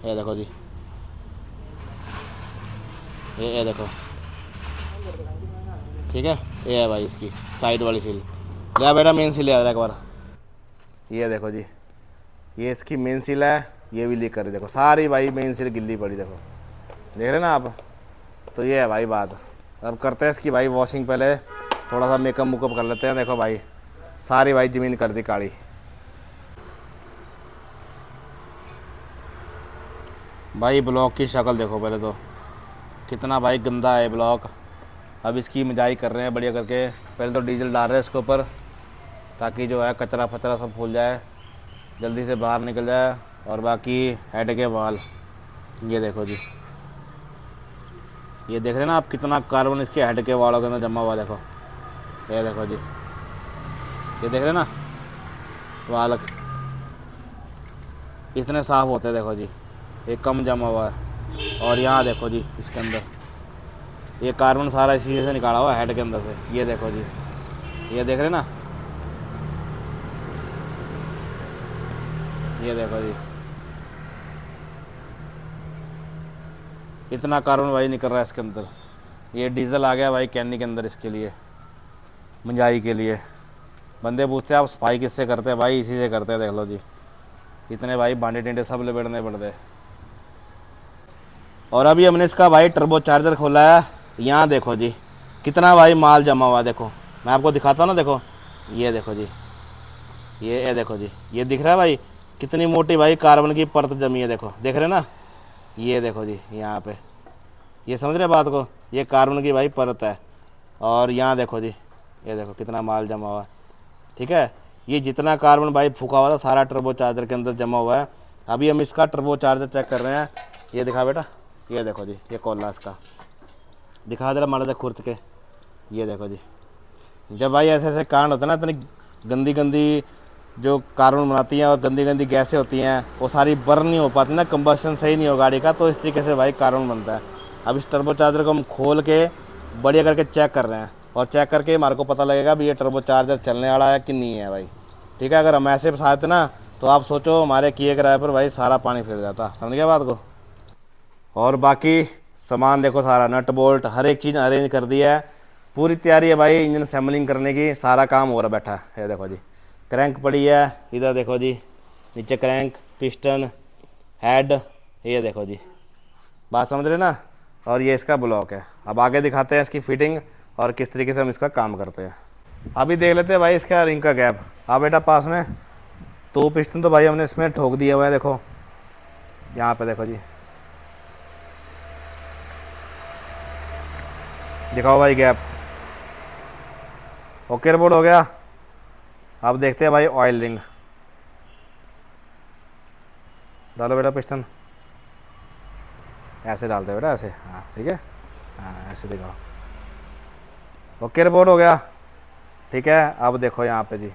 ये देखो जी, ये देखो, ठीक है। ये है भाई इसकी साइड वाली सील। ले बेटा मेन सील ले आ रहा है एक बार। ये देखो जी, ये इसकी मेन सील है, ये भी लीक कर रही, देखो सारी भाई मेन सील गिल्ली पड़ी, देखो देख रहे हैं ना आप। तो ये है भाई बात। अब करते हैं इसकी भाई वॉशिंग, पहले थोड़ा सा मेकअप मुकअप कर लेते हैं। देखो भाई सारी भाई ज़मीन कर दी काली। भाई ब्लॉक की शक्ल देखो पहले तो, कितना भाई गंदा है ब्लॉक। अब इसकी मिजाई कर रहे हैं बढ़िया करके। पहले तो डीजल डाल रहे हैं इसके ऊपर, ताकि जो है कचरा फचरा सब फूल जाए, जल्दी से बाहर निकल जाए। और बाकी हेड के वाल, ये देखो जी, ये देख रहे हैं ना आप, कितना कार्बन इसके हेड के वालों के अंदर जमा हुआ। देखो ये देखो जी, ये देख रहे हैं ना वाल, इतने साफ होते हैं। देखो जी ये कम जमा हुआ है। और यहाँ देखो जी इसके अंदर ये कार्बन सारा इसी से निकाला हुआ है हेड के अंदर से। ये देखो जी, ये देख रहे हैं ना, ये देखो जी, इतना कार्बन भाई निकल रहा है इसके अंदर। ये डीजल आ गया भाई कैनी के अंदर, इसके लिए मंजाई के लिए। बंदे पूछते हैं आप सफाई किससे करते हैं? भाई इसी से करते हैं। देख लो जी, इतने भाई बांडे टेंडे सब लपेटने पड़ते हैं। और अभी हमने इसका भाई टर्बो चार्जर खोला है। यहाँ देखो जी कितना भाई माल जमा हुआ। देखो मैं आपको दिखाता हूँ ना, देखो ये देखो जी, ये देखो जी, ये दिख रहा है भाई कितनी मोटी भाई कार्बन की परत जमी है। देखो देख रहे हैं ना, ये देखो जी यहाँ पे, ये समझ रहे बात को, ये कार्बन की भाई परत है। और यहाँ देखो जी, ये देखो कितना माल जमा हुआ है, ठीक है। ये जितना कार्बन भाई फूका हुआ था सारा टर्बो चार्जर के अंदर जमा हुआ है। अभी हम इसका टर्बो चार्जर चेक कर रहे हैं। ये दिखा बेटा, ये देखो जी, ये कोला इसका दिखा दे रहा मारा, खुर्च के। ये देखो जी, जब भाई ऐसे ऐसे कांड होते हैं ना, इतनी गंदी गंदी जो कार्बन बनाती हैं और गंदी गंदी गैसें होती हैं, वो सारी बर्न नहीं हो पाती ना, कंबस्शन सही नहीं हो गाड़ी का, तो इस तरीके से भाई कार्बन बनता है। अब इस टर्बो चार्जर को हम खोल के बढ़िया करके चेक कर रहे हैं, और चेक करके हमारे को पता लगेगा भी ये टर्बो चार्जर चलने वाला है कि नहीं है भाई, ठीक है। अगर हम ऐसे फंसाते ना, तो आप सोचो हमारे किए किराए पर भाई सारा पानी फिर जाता। समझ गया बात को। और बाकी सामान देखो, सारा नट बोल्ट हर एक चीज़ अरेंज कर दिया है, पूरी तैयारी है भाई इंजन असेंबलिंग करने की। सारा काम हो रहा बैठा है। ये देखो जी क्रैंक पड़ी है, इधर देखो जी नीचे क्रैंक, पिस्टन, हेड, ये देखो जी, बात समझ रहे ना। और ये इसका ब्लॉक है। अब आगे दिखाते हैं इसकी फिटिंग और किस तरीके से हम इसका काम करते हैं। अभी देख लेते हैं भाई इसका रिंग का गैप। हाँ बेटा पास में, तो पिस्टन तो भाई हमने इसमें ठोक दिया हुआ है। देखो यहाँ पे देखो जी, दिखाओ भाई गैप। ओके रिपोर्ट हो गया। अब देखते हैं भाई ऑयल रिंग। डालो बेटा पिस्टन, ऐसे डालते हैं बेटा, ऐसे, हाँ ठीक है, हाँ ऐसे दिखाओ। ओके रिपोर्ट हो गया, ठीक है। अब देखो यहाँ पे जी,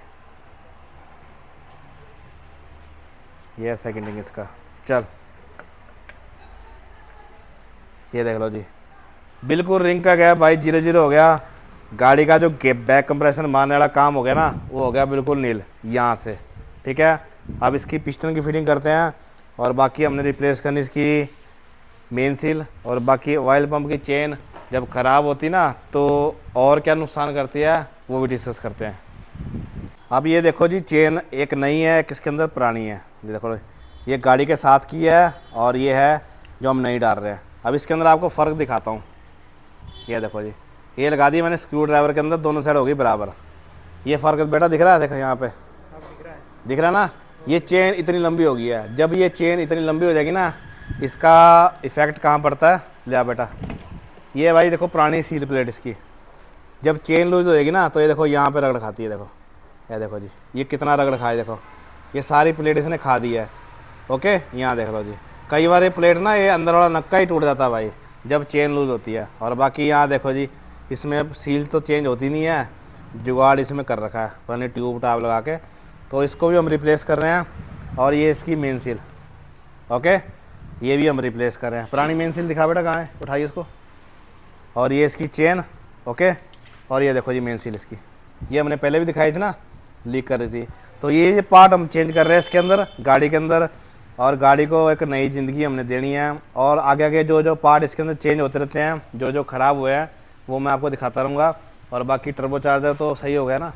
ये सेकंड रिंग इसका, चल ये देख लो जी, बिल्कुल रिंग का गैप भाई 0-0 हो गया। गाड़ी का जो बैक कंप्रेशन मारने वाला काम हो गया ना, वो हो गया बिल्कुल नील यहाँ से, ठीक है। अब इसकी पिस्टन की फिटिंग करते हैं, और बाकी हमने रिप्लेस करनी इसकी मेन सील, और बाकी ऑयल पंप की चेन जब ख़राब होती ना, तो और क्या नुकसान करती है वो भी डिस्कस करते हैं। अब ये देखो जी, चेन एक नई है, किसके अंदर पुरानी है। ये देखो, ये गाड़ी के साथ की है, और ये है जो हम नई डाल रहे हैं। अब इसके अंदर आपको फ़र्क दिखाता हूँ। ये देखो जी, ये लगा दी मैंने स्क्रू ड्राइवर के अंदर, दोनों साइड होगी बराबर। ये फ़र्क बेटा दिख रहा है, देखो यहाँ पे दिख रहा है ना। ये चेन इतनी लंबी हो गई है। जब ये चेन इतनी लंबी हो जाएगी ना, इसका इफ़ेक्ट कहाँ पड़ता है, ले बेटा, ये भाई देखो पुरानी सील प्लेट इसकी, जब चेन लूज हो जाएगी ना, तो ये देखो यहाँ पे रगड़ खाती है। देखो ये देखो जी, ये कितना रगड़ खाए, देखो ये सारी प्लेट इसने खा दी है। ओके, यहाँ देख लो जी, कई बार ये प्लेट ना, ये अंदर वाला नक्का ही टूट जाता है भाई जब चेन लूज होती है। और बाकी यहाँ देखो जी, इसमें सील तो चेंज होती नहीं है, जुगाड़ इसमें कर रखा है, पहले ट्यूब टाप लगा के, तो इसको भी हम रिप्लेस कर रहे हैं। और ये इसकी मेन सील, ओके, ये भी हम रिप्लेस कर रहे हैं। पुरानी मेन सील दिखा बेटा, कहाँ है, उठाइए इसको। और ये इसकी चेन, ओके, और ये देखो जी मेन सील इसकी, ये हमने पहले भी दिखाई थी ना, लीक कर रही थी। तो ये पार्ट हम चेंज कर रहे हैं इसके अंदर, गाड़ी के अंदर, और गाड़ी को एक नई ज़िंदगी हमने देनी है। और आगे आगे जो जो पार्ट इसके अंदर चेंज होते रहते हैं, जो जो ख़राब हुए हैं वो मैं आपको दिखाता रहूँगा। और बाकी टर्बो चार्जर तो सही हो गया ना,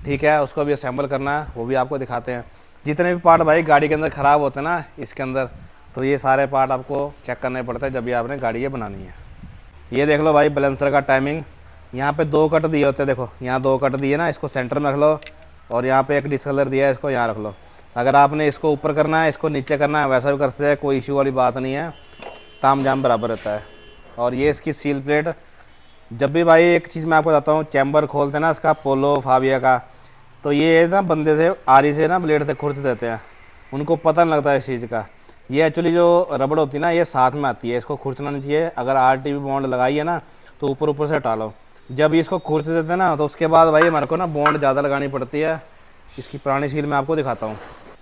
ठीक है, उसको भी असेंबल करना है, वो भी आपको दिखाते हैं। जितने भी पार्ट भाई गाड़ी के अंदर ख़राब होते हैं ना इसके अंदर, तो ये सारे पार्ट आपको चेक करने पड़ते हैं जब भी आपने गाड़ी ये बनानी है। ये देख लो भाई बैलेंसर का टाइमिंग, यहाँ पे 2 कट दिए होते हैं, देखो यहाँ 2 कट दिए ना, इसको सेंटर में रख लो। और यहाँ पे एक डिस्कलर दिया है, इसको यहाँ रख लो। अगर आपने इसको ऊपर करना है, इसको नीचे करना है, वैसा भी करते हैं, कोई इशू वाली बात नहीं है, ताम जाम बराबर रहता है। और ये इसकी सील प्लेट, जब भी भाई एक चीज़ मैं आपको बताता हूँ, चैम्बर खोलते हैं ना इसका पोलो फाबिया का, तो ये ना बंदे से आरी से ना ब्लेड से खुरच देते हैं, उनको पता नहीं लगता इस चीज़ का। ये एक्चुअली जो रबड़ होती है ना, ये साथ में आती है, इसको खुरचना नहीं चाहिए। अगर RTV बॉन्ड लगाई है ना तो ऊपर ऊपर से हटा लो। जब इसको खुरच देते हैं ना तो उसके बाद भाई हमारे को ना बॉन्ड ज़्यादा लगानी पड़ती है। इसकी पुरानी सील मैं आपको दिखाता हूँ,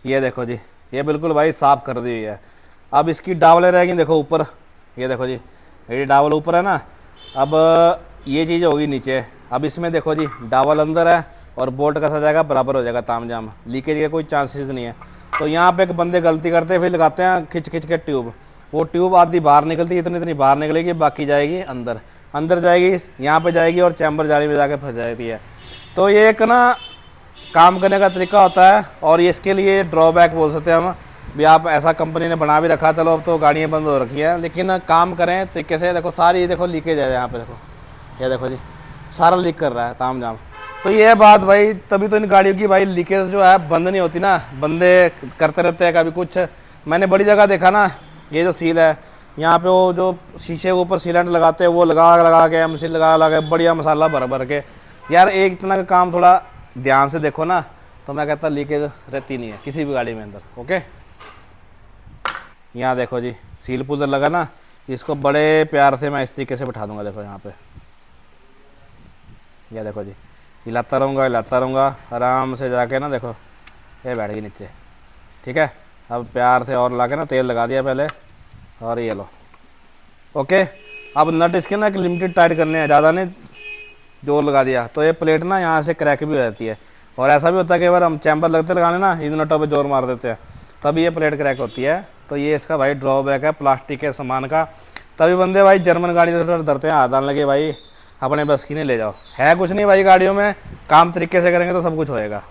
ये देखो जी, ये बिल्कुल भाई साफ़ कर दी हुई है। अब इसकी डावलें रहेगी, देखो ऊपर, ये देखो जी, ये डावल ऊपर है ना, अब ये चीज़ होगी नीचे। अब इसमें देखो जी डावल अंदर है और बोल्ट का सा जाएगा, बराबर हो जाएगा, ताम जाम, लीकेज के कोई चांसेस नहीं है। तो यहाँ पे एक बंदे गलती करते हैं, फिर लगाते हैं खिंच खिंच के ट्यूब, वो ट्यूब आधी बाहर निकलती है, इतनी इतनी बाहर निकलेगी, बाकी जाएगी अंदर, अंदर जाएगी, यहाँ पे जाएगी और चैम्बर जाली में जाके फंस जाती है। तो ये एक ना काम करने का तरीका होता है, और ये इसके लिए ड्रॉबैक बोल सकते हैं हम भी। आप ऐसा कंपनी ने बना भी रखा, चलो अब तो गाड़ियाँ बंद हो रखी है, लेकिन काम करें तरीके से। देखो सारी देखो लीकेज है यहाँ पे, देखो ये देखो जी, सारा लीक कर रहा है ताम जाम। तो ये बात भाई, तभी तो इन गाड़ियों की भाई लीकेज जो है बंद नहीं होती ना, बंदे करते रहते हैं कभी कुछ। मैंने बड़ी जगह देखा ना, ये जो सील है यहाँ पे, वो जो शीशे के ऊपर सीलेंट लगाते हैं, वो लगा लगा के मशीन लगा लगा के बढ़िया मसाला भर भर के, यार एक इतना का काम थोड़ा ध्यान से देखो ना, तो मैं कहता लीकेज रहती नहीं है किसी भी गाड़ी में अंदर। ओके, यहाँ देखो जी सील पुलर लगा ना, इसको बड़े प्यार से मैं इस तरीके से बैठा दूंगा, देखो यहाँ पे, यह देखो जी, हिलाता रहूँगा आराम से जाके ना, देखो ये बैठ गई नीचे, ठीक है। अब प्यार से और ला के ना तेल लगा दिया पहले, और ये लो, ओके। अब नट इसके ना एक लिमिटेड टाइट करने हैं, ज़्यादा नहीं जोर लगा दिया तो ये प्लेट ना यहाँ से क्रैक भी हो जाती है। और ऐसा भी होता है कि अगर हम चैम्बर लगते लगाने ना, इन नटों पे जोर मार देते हैं, तभी ये प्लेट क्रैक होती है। तो ये इसका भाई ड्रॉबैक है प्लास्टिक के सामान का। तभी बंदे भाई जर्मन गाड़ी से डरते हैं, हाथ डालने लगे, भाई अपने बस की नहीं, ले जाओ, है कुछ नहीं भाई गाड़ियों में, काम तरीके से करेंगे तो सब कुछ होएगा।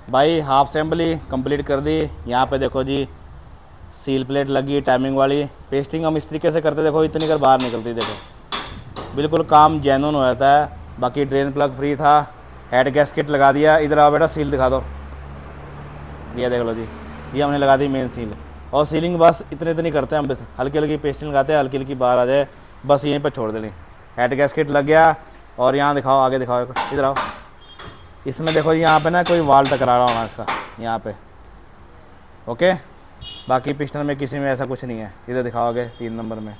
भाई हाफ असेंबली कंप्लीट कर दी। यहाँ पे देखो जी सील प्लेट लगी टाइमिंग वाली, पेस्टिंग हम इस तरीके से करते, देखो इतनी कर बाहर निकलती, देखो बिल्कुल काम जेन्युइन हो जाता है। बाकी ड्रेन प्लग फ्री था, हेड गैस्केट लगा दिया। इधर आओ बेटा, सील दिखा दो, ये देख लो जी, ये हमने लगा दी मेन सील। और सीलिंग बस इतने इतनी करते हैं हम, हल्की हल्की पेस्टिंग लगाते हैं, हल्की हल्की बाहर आ जाए, बस यहीं पर छोड़ देनी। हेड गैस्केट लग गया। और यहाँ दिखाओ, आगे दिखाओ, इधर आओ, इसमें देखो यहाँ पे ना कोई वाल टकरा रहा होना इसका, यहाँ पे, ओके। बाकी पिस्टन में किसी में ऐसा कुछ नहीं है, इधर दिखाओ आगे 3 नंबर में।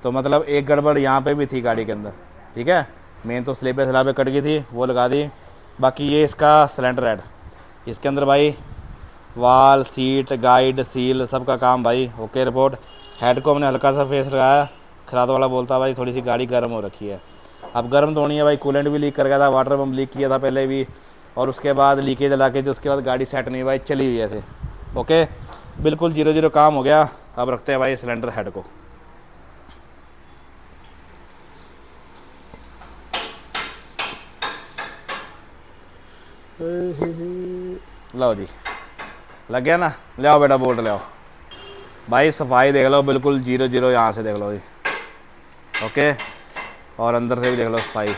तो मतलब एक गड़बड़ यहाँ पे भी थी गाड़ी के अंदर, ठीक है। मेन तो स्लेबे स्लाबे कट गई थी, वो लगा दी। बाकी ये इसका सिलेंडर हेड, इसके अंदर भाई वाल, सीट, गाइड, सील, सब का काम भाई ओके रिपोर्ट। हेड को हमने हल्का सा फेस लगाया, खराद वाला बोलता भाई थोड़ी सी गाड़ी गर्म हो रखी है। अब गर्म तो होनी है भाई, कूलेंट भी लीक कर गया था, वाटर पम्प लीक किया था पहले भी, और उसके बाद लीकेज लगा के उसके बाद गाड़ी सेट नहीं भाई, चली हुई ऐसे, ओके। बिल्कुल 0-0 काम हो गया। अब रखते हैं भाई सिलेंडर हेड को। लो जी, लग गया ना, ले आओ बेटा बोल्ट ले आओ। भाई सफाई देख लो, बिल्कुल 0-0 यहाँ से देख लो जी, ओके। और अंदर से भी देख लो सफाई।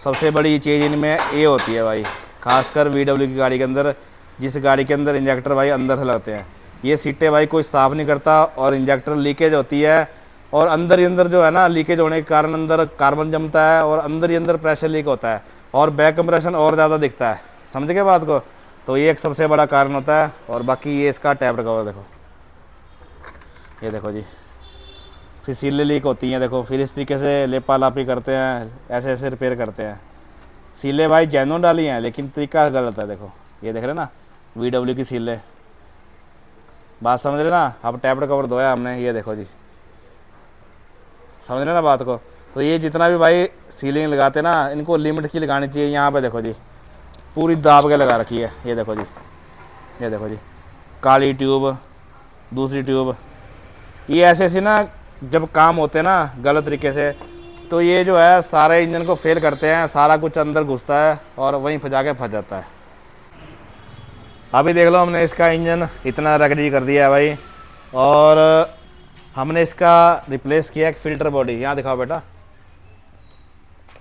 सबसे बड़ी चीज़ इनमें ये होती है भाई, खासकर VW की गाड़ी के अंदर, जिस गाड़ी के अंदर इंजेक्टर भाई अंदर से लगते हैं, ये सीटें भाई कोई साफ़ नहीं करता, और इंजेक्टर लीकेज होती है, और अंदर ही अंदर जो है ना, लीकेज होने के कारण अंदर कार्बन जमता है, और अंदर ही अंदर प्रेशर लीक होता है, और बैक कंप्रेशन और ज़्यादा दिखता है, समझ गए बात को। तो ये एक सबसे बड़ा कारण होता है। और बाकी ये इसका टैप कवर देखो, ये देखो जी, फिर सीलें लीक होती हैं, देखो फिर इस तरीके से लेपा लापी करते हैं, ऐसे ऐसे रिपेयर करते हैं, सीलें भाई जेन्युइन डाली हैं, लेकिन तरीका गलत है। देखो ये देख रहे ना, VW की सीलें, बात समझ रहे ना। अब टैबलेट कवर धोया हमने, ये देखो जी, समझ रहे ना बात को। तो ये जितना भी भाई सीलिंग लगाते ना, इनको लिमिट की लगानी चाहिए। यहाँ पे देखो जी, पूरी दाब के लगा रखी है। ये देखो जी, ये देखो जी, काली ट्यूब, दूसरी ट्यूब। ये ऐसे ऐसे ना जब काम होते हैं ना गलत तरीके से, तो ये जो है सारे इंजन को फेल करते हैं, सारा कुछ अंदर घुसता है और वहीं फंसा के फंस जाता है। अभी देख लो, हमने इसका इंजन इतना रगड़ी कर दिया है भाई, और हमने इसका रिप्लेस किया एक फ़िल्टर बॉडी। यहाँ दिखाओ बेटा,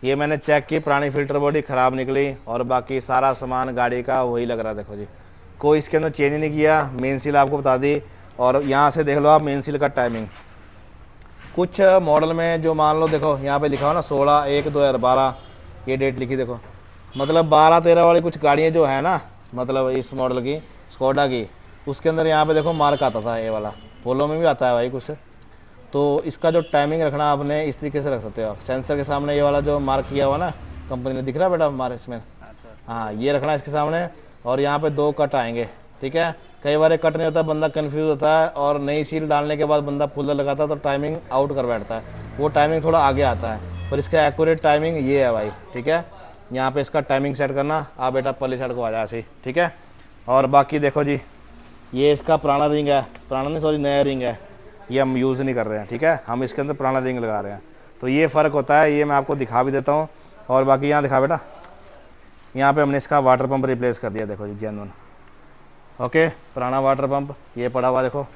ये मैंने चेक की, पुरानी फ़िल्टर बॉडी ख़राब निकली, और बाकी सारा सामान गाड़ी का वही लग रहा है। देखो जी, कोई इसके अंदर चेंज नहीं किया। मेन सील आपको बता दी, और यहाँ से देख लो आप मेन सील का टाइमिंग। कुछ मॉडल में जो मान लो, देखो यहाँ पे लिखा हो ना 16/1/2012, ये डेट लिखी देखो, मतलब 12-13 वाली कुछ गाड़ियाँ जो है ना, मतलब इस मॉडल की स्कोडा की, उसके अंदर यहाँ पे देखो मार्क आता था, ये वाला पोलो में भी आता है भाई कुछ। तो इसका जो टाइमिंग रखना आपने इस तरीके से रख सकते हो आप, सेंसर के सामने ये वाला जो मार्क किया हुआ ना कंपनी ने, दिख रहा है बेटा मार्क इसमें? हाँ, ये रखना इसके सामने, और यहाँ पे 2 कट आएंगे, ठीक है। कई बार कट नहीं होता, बंदा कंफ्यूज होता है, और नई सील डालने के बाद बंदा फुल्लर लगाता है तो टाइमिंग आउट कर बैठता है, वो टाइमिंग थोड़ा आगे आता है। पर इसका एक्यूरेट टाइमिंग ये है भाई, ठीक है। यहाँ पे इसका टाइमिंग सेट करना, आप बेटा पल्ली साइड को आ जाए ऐसे, ठीक है। और बाकी देखो जी, ये इसका पुराना रिंग है, पुराना नहीं सॉरी नया रिंग है, ये हम यूज़ नहीं कर रहे हैं, ठीक है। हम इसके अंदर पुराना रिंग लगा रहे हैं, तो ये फ़र्क होता है, ये मैं आपको दिखा भी देता हूँ। और बाकी यहाँ दिखा बेटा, यहाँ पे हमने इसका वाटर पंप रिप्लेस कर दिया, देखो जी, जेन्युइन। ओके, पुराना वाटर पंप ये पड़ा हुआ देखो,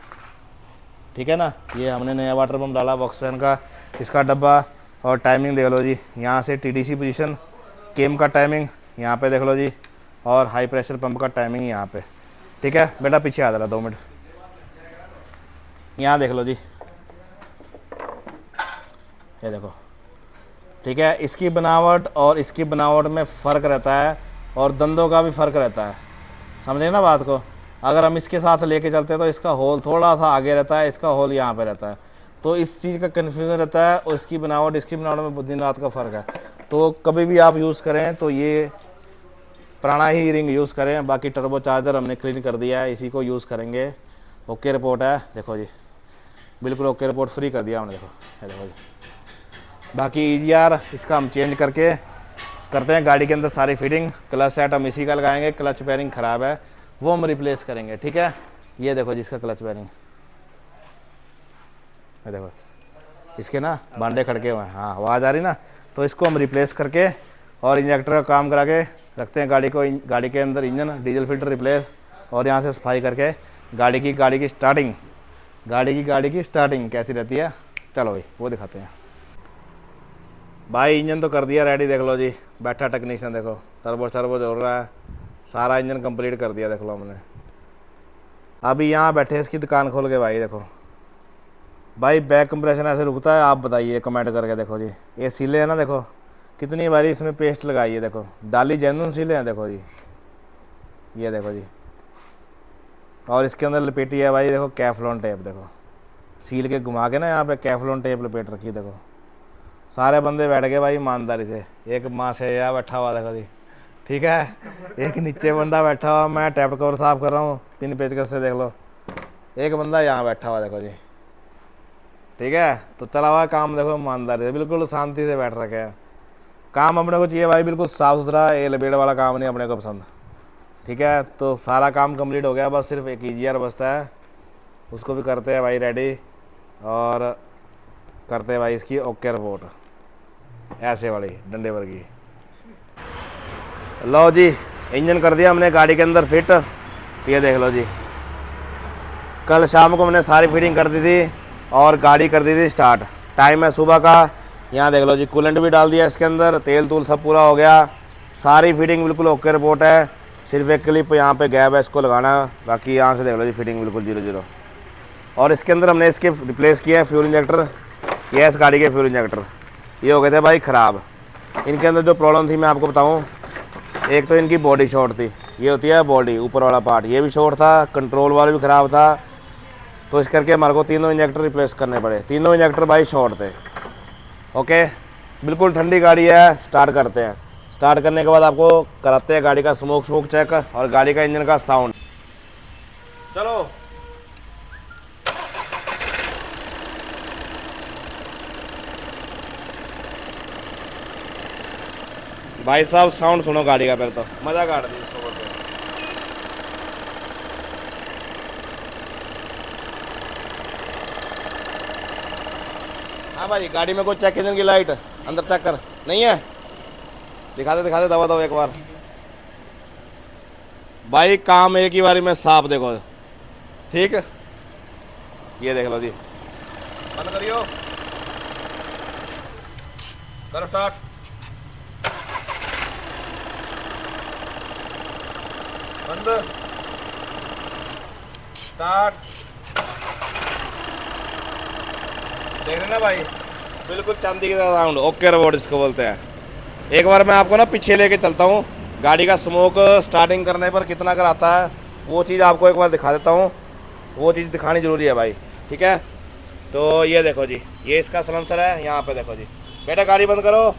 ठीक है ना। ये हमने नया वाटर पंप डाला वॉक्सवैगन का, इसका डब्बा। और टाइमिंग देख लो जी, यहाँ से TDC पोजीशन, केम का टाइमिंग यहाँ पे देख लो जी, और हाई प्रेशर पंप का टाइमिंग यहाँ पे, ठीक है। बेटा पीछे आ जा रहा 2 मिनट, यहाँ देख लो जी, ये देखो, ठीक है। इसकी बनावट और इसकी बनावट में फ़र्क रहता है, और दंदों का भी फ़र्क रहता है, समझे ना बात को। अगर हम इसके साथ लेके चलते हैं तो इसका होल थोड़ा सा आगे रहता है, इसका होल यहाँ पे रहता है, तो इस चीज़ का कन्फ्यूजन रहता है। और इसकी बनावट इसकी बनावट में दिन रात का फ़र्क है। तो कभी भी आप यूज़ करें तो ये पुराना ही रिंग यूज़ करें। बाकी टर्बो चार्जर हमने क्लीन कर दिया है, इसी को यूज़ करेंगे। ओके रिपोर्ट है, देखो जी, बिल्कुल ओके रिपोर्ट फ्री कर दिया हमने, देखो जी। बाकी EGR इसका हम चेंज करके करते हैं गाड़ी के अंदर सारी फिटिंग। क्लच सेट हम इसी का लगाएंगे, क्लच बेरिंग ख़राब है वो हम रिप्लेस करेंगे, ठीक है। ये देखो जी, इसका क्लच बेरिंग, ये देखो इसके ना बांडे खड़के हुए हैं, हाँ आवाज़ आ रही ना। तो इसको हम रिप्लेस करके और इंजेक्टर का काम करा के रखते हैं गाड़ी को। गाड़ी के अंदर इंजन डीजल फिल्टर रिप्लेस, और यहाँ से सफाई करके गाड़ी की स्टार्टिंग, गाड़ी की स्टार्टिंग कैसी रहती है, चलो भाई वो दिखाते हैं। भाई इंजन तो कर दिया रेडी, देख लो जी, बैठा टेक्नीशियन, देखो टर्बो जोड़ रहा है, सारा इंजन कंप्लीट कर दिया देख लो हमने। अभी यहाँ बैठे इसकी दुकान खोल के भाई, देखो भाई बैक कंप्रेशन ऐसे रुकता है, आप बताइए कमेंट करके। देखो जी, ये सीलें हैं ना, देखो कितनी बारी इसमें पेस्ट लगाई है, देखो डाली जेन्युइन सीलें हैं, देखो जी, ये देखो जी। और इसके अंदर लपेटी है भाई, देखो कैफ्लॉन टेप, देखो सील के घुमा के ना यहाँ पे कैफ्लॉन टेप लपेट रखी है। देखो सारे बंदे बैठ गए भाई ईमानदारी से, एक माँ से या बैठा हुआ देखो जी, ठीक है। एक नीचे बंदा बैठा हुआ, मैं टैप कवर साफ कर रहा हूँ पिन पेचकस से, देख लो एक बंदा यहाँ बैठा हुआ देखो जी, ठीक है। तो चला हुआ काम देखो ईमानदारी से, बिल्कुल शांति से बैठ रखे हैं। काम अपने को चाहिए भाई बिल्कुल साफ़ सुथरा, ये लपेट वाला काम नहीं अपने को पसंद, ठीक है। तो सारा काम कंप्लीट हो गया, बस सिर्फ एक EGR बचता है, उसको भी करते हैं भाई रेडी, और करते हैं भाई इसकी ओके रिपोर्ट, ऐसे वाली डंडे वर्गी। लो जी, इंजन कर दिया हमने गाड़ी के अंदर फिट, ये देख लो जी। कल शाम को हमने सारी फिटिंग कर दी थी और गाड़ी कर दी थी स्टार्ट। टाइम है सुबह का, यहाँ देख लो जी, कूलेंट भी डाल दिया इसके अंदर, तेल तूल सब पूरा हो गया, सारी फिटिंग बिल्कुल ओके रिपोर्ट है। सिर्फ एक क्लिप यहाँ पे गैप है, इसको लगाना है, बाकी यहाँ से देख लो जी फिटिंग बिल्कुल 0-0। और इसके अंदर हमने इसके रिप्लेस किया है फ्यूल इंजेक्टर, ये इस गाड़ी के फ्यूल इंजेक्टर, ये हो गए थे भाई ख़राब। इनके अंदर जो प्रॉब्लम थी मैं आपको बताऊँ, एक तो इनकी बॉडी शॉर्ट थी, ये होती है बॉडी ऊपर वाला पार्ट, ये भी शॉर्ट था, कंट्रोल वाला भी ख़राब था। तो इस करके हमारे को तीनों इंजेक्टर रिप्लेस करने पड़े, तीनों इंजेक्टर भाई शॉर्ट थे। ओके, बिल्कुल ठंडी गाड़ी है, स्टार्ट करते हैं। स्टार्ट करने के बाद आपको कराते हैं गाड़ी का स्मोक चेक और गाड़ी का इंजन का साउंड। चलो भाई साहब, साउंड सुनो गाड़ी का, पहले तो मजा काट दी इसको बोलते हैं। हाँ भाई, गाड़ी में कोई चेक इंजन की लाइट अंदर चेक कर, नहीं है? दिखा दे दबा दो एक बार भाई, काम एक ही बारी में साफ, देखो ठीक। ये देख लो जी, बंद करियो, करो स्टार्ट। बंद, स्टार्ट। देख रहे ना भाई, बिल्कुल चांदी की तरह साउंड, ओके रोबोट इसको बोलते हैं। एक बार मैं आपको ना पीछे लेके चलता हूँ, गाड़ी का स्मोक स्टार्टिंग करने पर कितना कर आता है वो चीज़ आपको एक बार दिखा देता हूँ। वो चीज़ दिखानी ज़रूरी है भाई, ठीक है? तो ये देखो जी, ये इसका सलेंसर है, यहाँ पे देखो जी। बेटा गाड़ी बंद करो,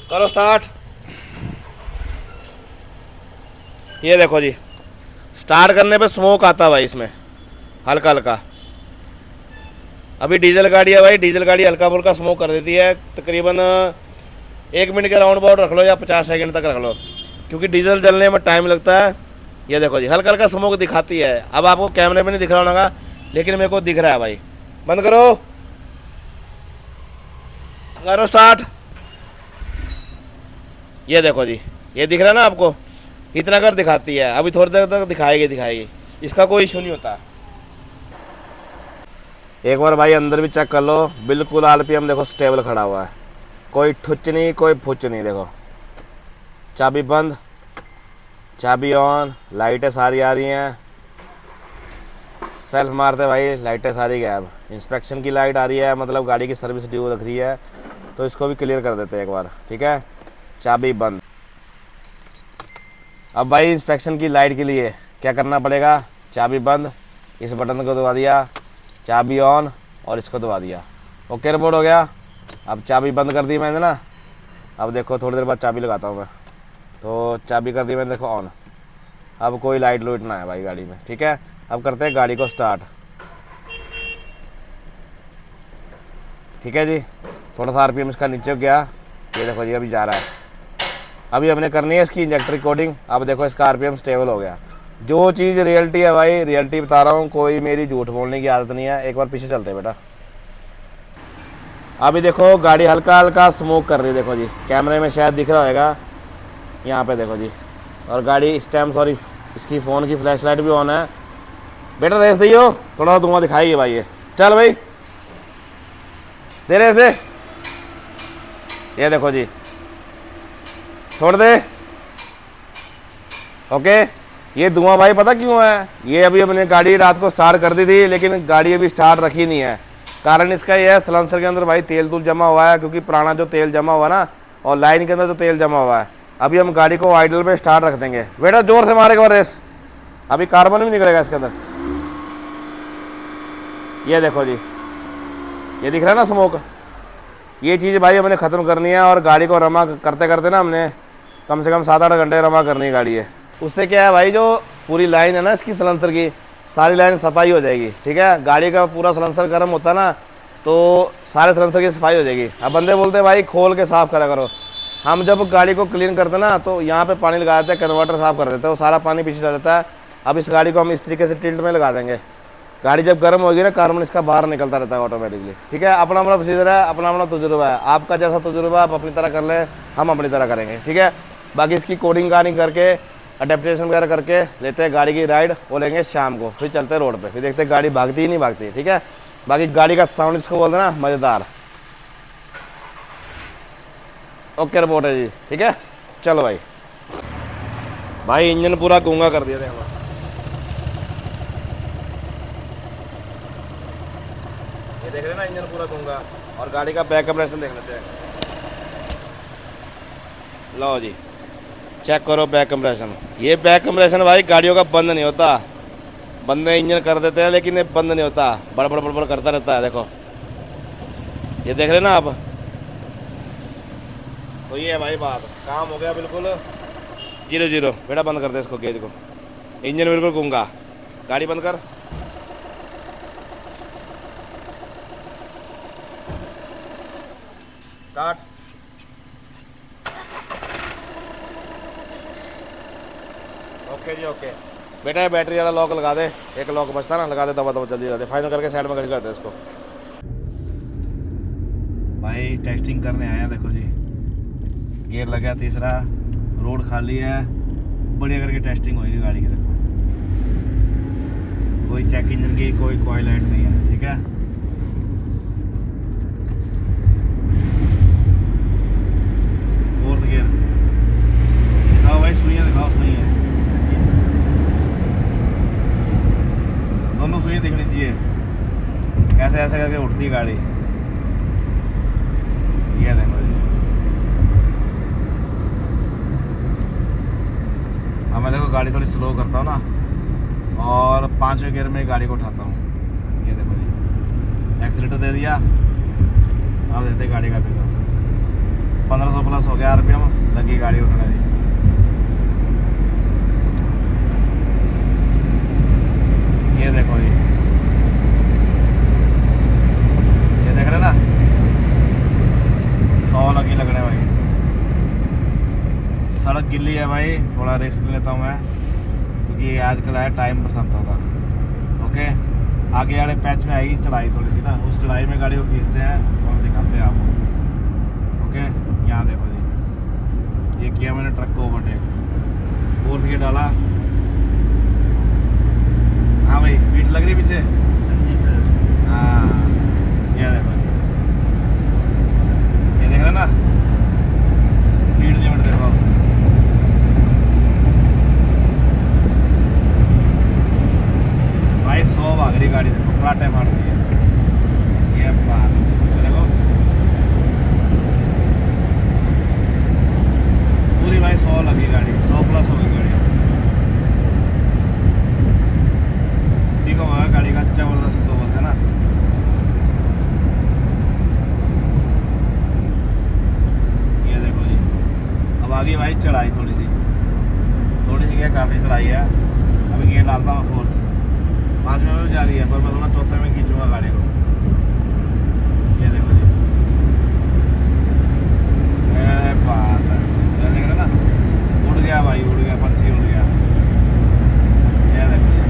करो स्टार्ट। ये देखो जी, स्टार्ट करने पे स्मोक आता है भाई इसमें, हल्का हल्का। अभी डीजल गाड़ी है भाई, डीजल गाड़ी हल्का फुल्का स्मोक कर देती है, तकरीबन 1 मिनट के राउंड अबाउट रख लो या 50 सेकंड तक रख लो, क्योंकि डीजल जलने में टाइम लगता है। ये देखो जी, हल्का हल्का स्मोक दिखाती है। अब आपको कैमरे में नहीं दिख रहा होगा, लेकिन मेरे को दिख रहा है भाई। बंद करो, करो स्टार्ट। ये देखो जी, ये दिख रहा है ना आपको, इतना कर दिखाती है। अभी थोड़ी देर तक दिखाएगी, इसका कोई इशू नहीं होता। एक बार भाई अंदर भी चेक कर लो, बिल्कुल आरपीएम देखो स्टेबल खड़ा हुआ है, कोई ठुच नहीं, कोई फुच नहीं। देखो चाबी बंद, चाबी ऑन, लाइटें सारी आ रही हैं, सेल्फ मारते भाई लाइटें सारी गायब। इंस्पेक्शन की लाइट आ रही है, मतलब गाड़ी की सर्विस ड्यू रख रही है, तो इसको भी क्लियर कर देते हैं एक बार, ठीक है? चाबी बंद। अब भाई इंस्पेक्शन की लाइट के लिए क्या करना पड़ेगा? चाबी बंद, इस बटन को दबा दिया, चाबी ऑन और इसको दबा दिया, ओके रिपोर्ट हो गया। अब चाबी बंद कर दी मैंने ना, अब देखो थोड़ी देर बाद चाबी लगाता हूँ मैं, तो चाबी कर दी मैंने, देखो ऑन। अब कोई लाइट लूट ना है भाई गाड़ी में, ठीक है? अब करते हैं गाड़ी को स्टार्ट, ठीक है जी? थोड़ा सा आरपीएम इसका नीचे गया, ये देखो जी अभी जा रहा है। अभी हमने करनी है इसकी इंजेक्टर कोडिंग। अब देखो इसका आरपीएम स्टेबल हो गया। जो चीज़ रियलिटी है भाई, रियलिटी बता रहा हूँ, कोई मेरी झूठ बोलने की आदत नहीं है। एक बार पीछे चलते हैं बेटा। अभी देखो गाड़ी हल्का हल्का स्मोक कर रही है, देखो जी, कैमरे में शायद दिख रहा होगा, यहाँ पे देखो जी। और गाड़ी इस टाइम सॉरी इसकी फ़ोन की फ्लैश लाइट भी ऑन है। बेटा रेस दियो, थोड़ा सा धुआं दिखाइए भाई। ये चल भाई, दे रेस दे। ये देखो जी, छोड़ दे, ओके। ये धुआं भाई पता क्यों है? ये अभी अपने गाड़ी रात को स्टार्ट कर दी थी, लेकिन गाड़ी अभी स्टार्ट रखी नहीं है। कारण इसका ये है, सलेंसर के अंदर भाई तेल तूल जमा हुआ है, क्योंकि पुराना जो तेल जमा हुआ ना, और लाइन के अंदर जो तेल जमा हुआ है। अभी हम गाड़ी को आइडल पे स्टार्ट रख देंगे। बेटा जोर से मारेगा और रेस, अभी कार्बन भी निकलेगा इसके अंदर। ये देखो जी, ये दिख रहा है ना स्मोक। ये चीज़ भाई हमने ख़त्म करनी है, और गाड़ी को रमा करते करते ना हमने कम से कम 7-8 घंटे रमा करनी है गाड़ी है। उससे क्या है भाई, जो पूरी लाइन है ना इसकी सलेंसर की, सारी लाइन सफाई हो जाएगी, ठीक है? गाड़ी का पूरा सलेंसर गर्म होता है ना, तो सारे सलेंसर की सफाई हो जाएगी। अब बंदे बोलते हैं भाई खोल के साफ़ करा करो। हम जब गाड़ी को क्लीन करते ना, तो यहाँ पे पानी लगा देते हैं, कन्वर्टर साफ़ कर देते हैं, वो सारा पानी पीछे चल जाता है। अब इस गाड़ी को हम इस तरीके से टिल्ट में लगा देंगे। गाड़ी जब गर्म होगी ना, कार्बन इसका बाहर निकलता रहता है ऑटोमेटिकली, ठीक है? अपना अपना प्रोसीजर है, अपना अपना तजुर्बा है। आपका जैसा तजुर्बा आप अपनी तरह कर लें, हम अपनी तरह करेंगे, ठीक है? बाकी इसकी कोडिंग कार्डिंग करके, अडेप्टेशन वगैरह करके लेते हैं गाड़ी की राइड, वो लेंगे शाम को, फिर चलते हैं रोड पे, फिर देखते हैं गाड़ी भागती ही नहीं भागती, ठीक है? बाकी गाड़ी का साउंड इसको बोलते हैं ना, मज़ेदार। ओके रिपोर्ट है जी, ठीक है? चलो भाई। भाई इंजन पूरा गूंगा कर दिया था हमारा। ये देख रहे हैं ना, इंजन पूरा गूंगा। और गाड़ी का बैक कंप्रेशन देख लेते हैं। लो जी, चेक करो बैक कंप्रेशन। ये बैक कंप्रेशन भाई गाड़ियों का बंद नहीं होता। बंदे इंजन कर देते हैं, लेकिन ये बंद नहीं होता, बड़बड़ बड़बड़ करता रहता है। देखो ये देख रहे हैं ना आप, तो ये है भाई बात, काम हो गया बिल्कुल 0-0। बेटा बंद कर दे इसको, गेज को। इंजन बिल्कुल गूंगा। गाड़ी बंद कर। स्टार्ट। ओके जी ओके। बेटा ये बैटरी वाला लॉक लगा दे, एक लॉक बचता ना, लगा दे दबा दबा जल्दी लगा दे। फाइनल करके साइड में खड़ी कर दे इसको। भाई टेस्टिंग करने आए हैं, देखो जी गियर लगा तीसरा, रोड खाली है, बढ़िया करके टेस्टिंग होगी गाड़ी की। देखो कोई चेक इंजन की, कोई कॉइल लाइट नहीं है, ठीक है। फोर्थ गियर दिखाओ भाई, सुइयाँ दिखाओ, सुइयाँ दोनों सुइयाँ दिखनी चाहिए। कैसे ऐसे करके उठती है गाड़ी, ये देखो जी। अब मैं देखो गाड़ी थोड़ी स्लो करता हूँ ना, और 5वें गियर में गाड़ी को उठाता हूँ। ये देखो जी, एक्सीलेटर दे दिया, अब देते गाड़ी का पिकअप। 1500 प्लस हो गया RPM, लगी गाड़ी उठने जी। ये देखो जी, ये देख रहे ना, 100 लगी लगने भाई। सड़क गिल्ली है भाई, थोड़ा रेस्ट लेता हूँ मैं, क्योंकि आजकल है टाइम पसंद होगा। ओके, आगे वाले पैच में आएगी चढ़ाई थोड़ी सी ना, उस चढ़ाई में गाड़ी को खींचते हैं और दिखाते हैं आपको। ओके, यहाँ देखो जी, ये किया मैंने ट्रक को ओवरटेक, फोर्थ गियर डाला। हाँ भाई, पीठ लग रही पीछे। जी सर। हाँ, ये देखो जी, ये देख रहे ना, स्पीड लिमिट देखो। भाई 100 भाग रही गाड़ी, देखो फटाटे मार रही है। ये बात देखो, पूरी भाई 100 लगी गाड़ी, 100 प्लस हो गई गाड़ी। ठीक होगा गाड़ी का, जबरदस्त को बोलते हैं ना। ये देखो जी, अब आगे भाई चढ़ाई थोड़ी सी क्या, काफ़ी चढ़ाई है। अभी गियर डालता हूँ फोर्थ, 5वें में जा रही है, पर मैं थोड़ा चौथे में खींचूंगा गाड़ी को। ये देखो जी, ये बात है, ये देख रहे ना, उड़ गया भाई, उड़ गया, पंछी उड़ गया। ये देखो जी,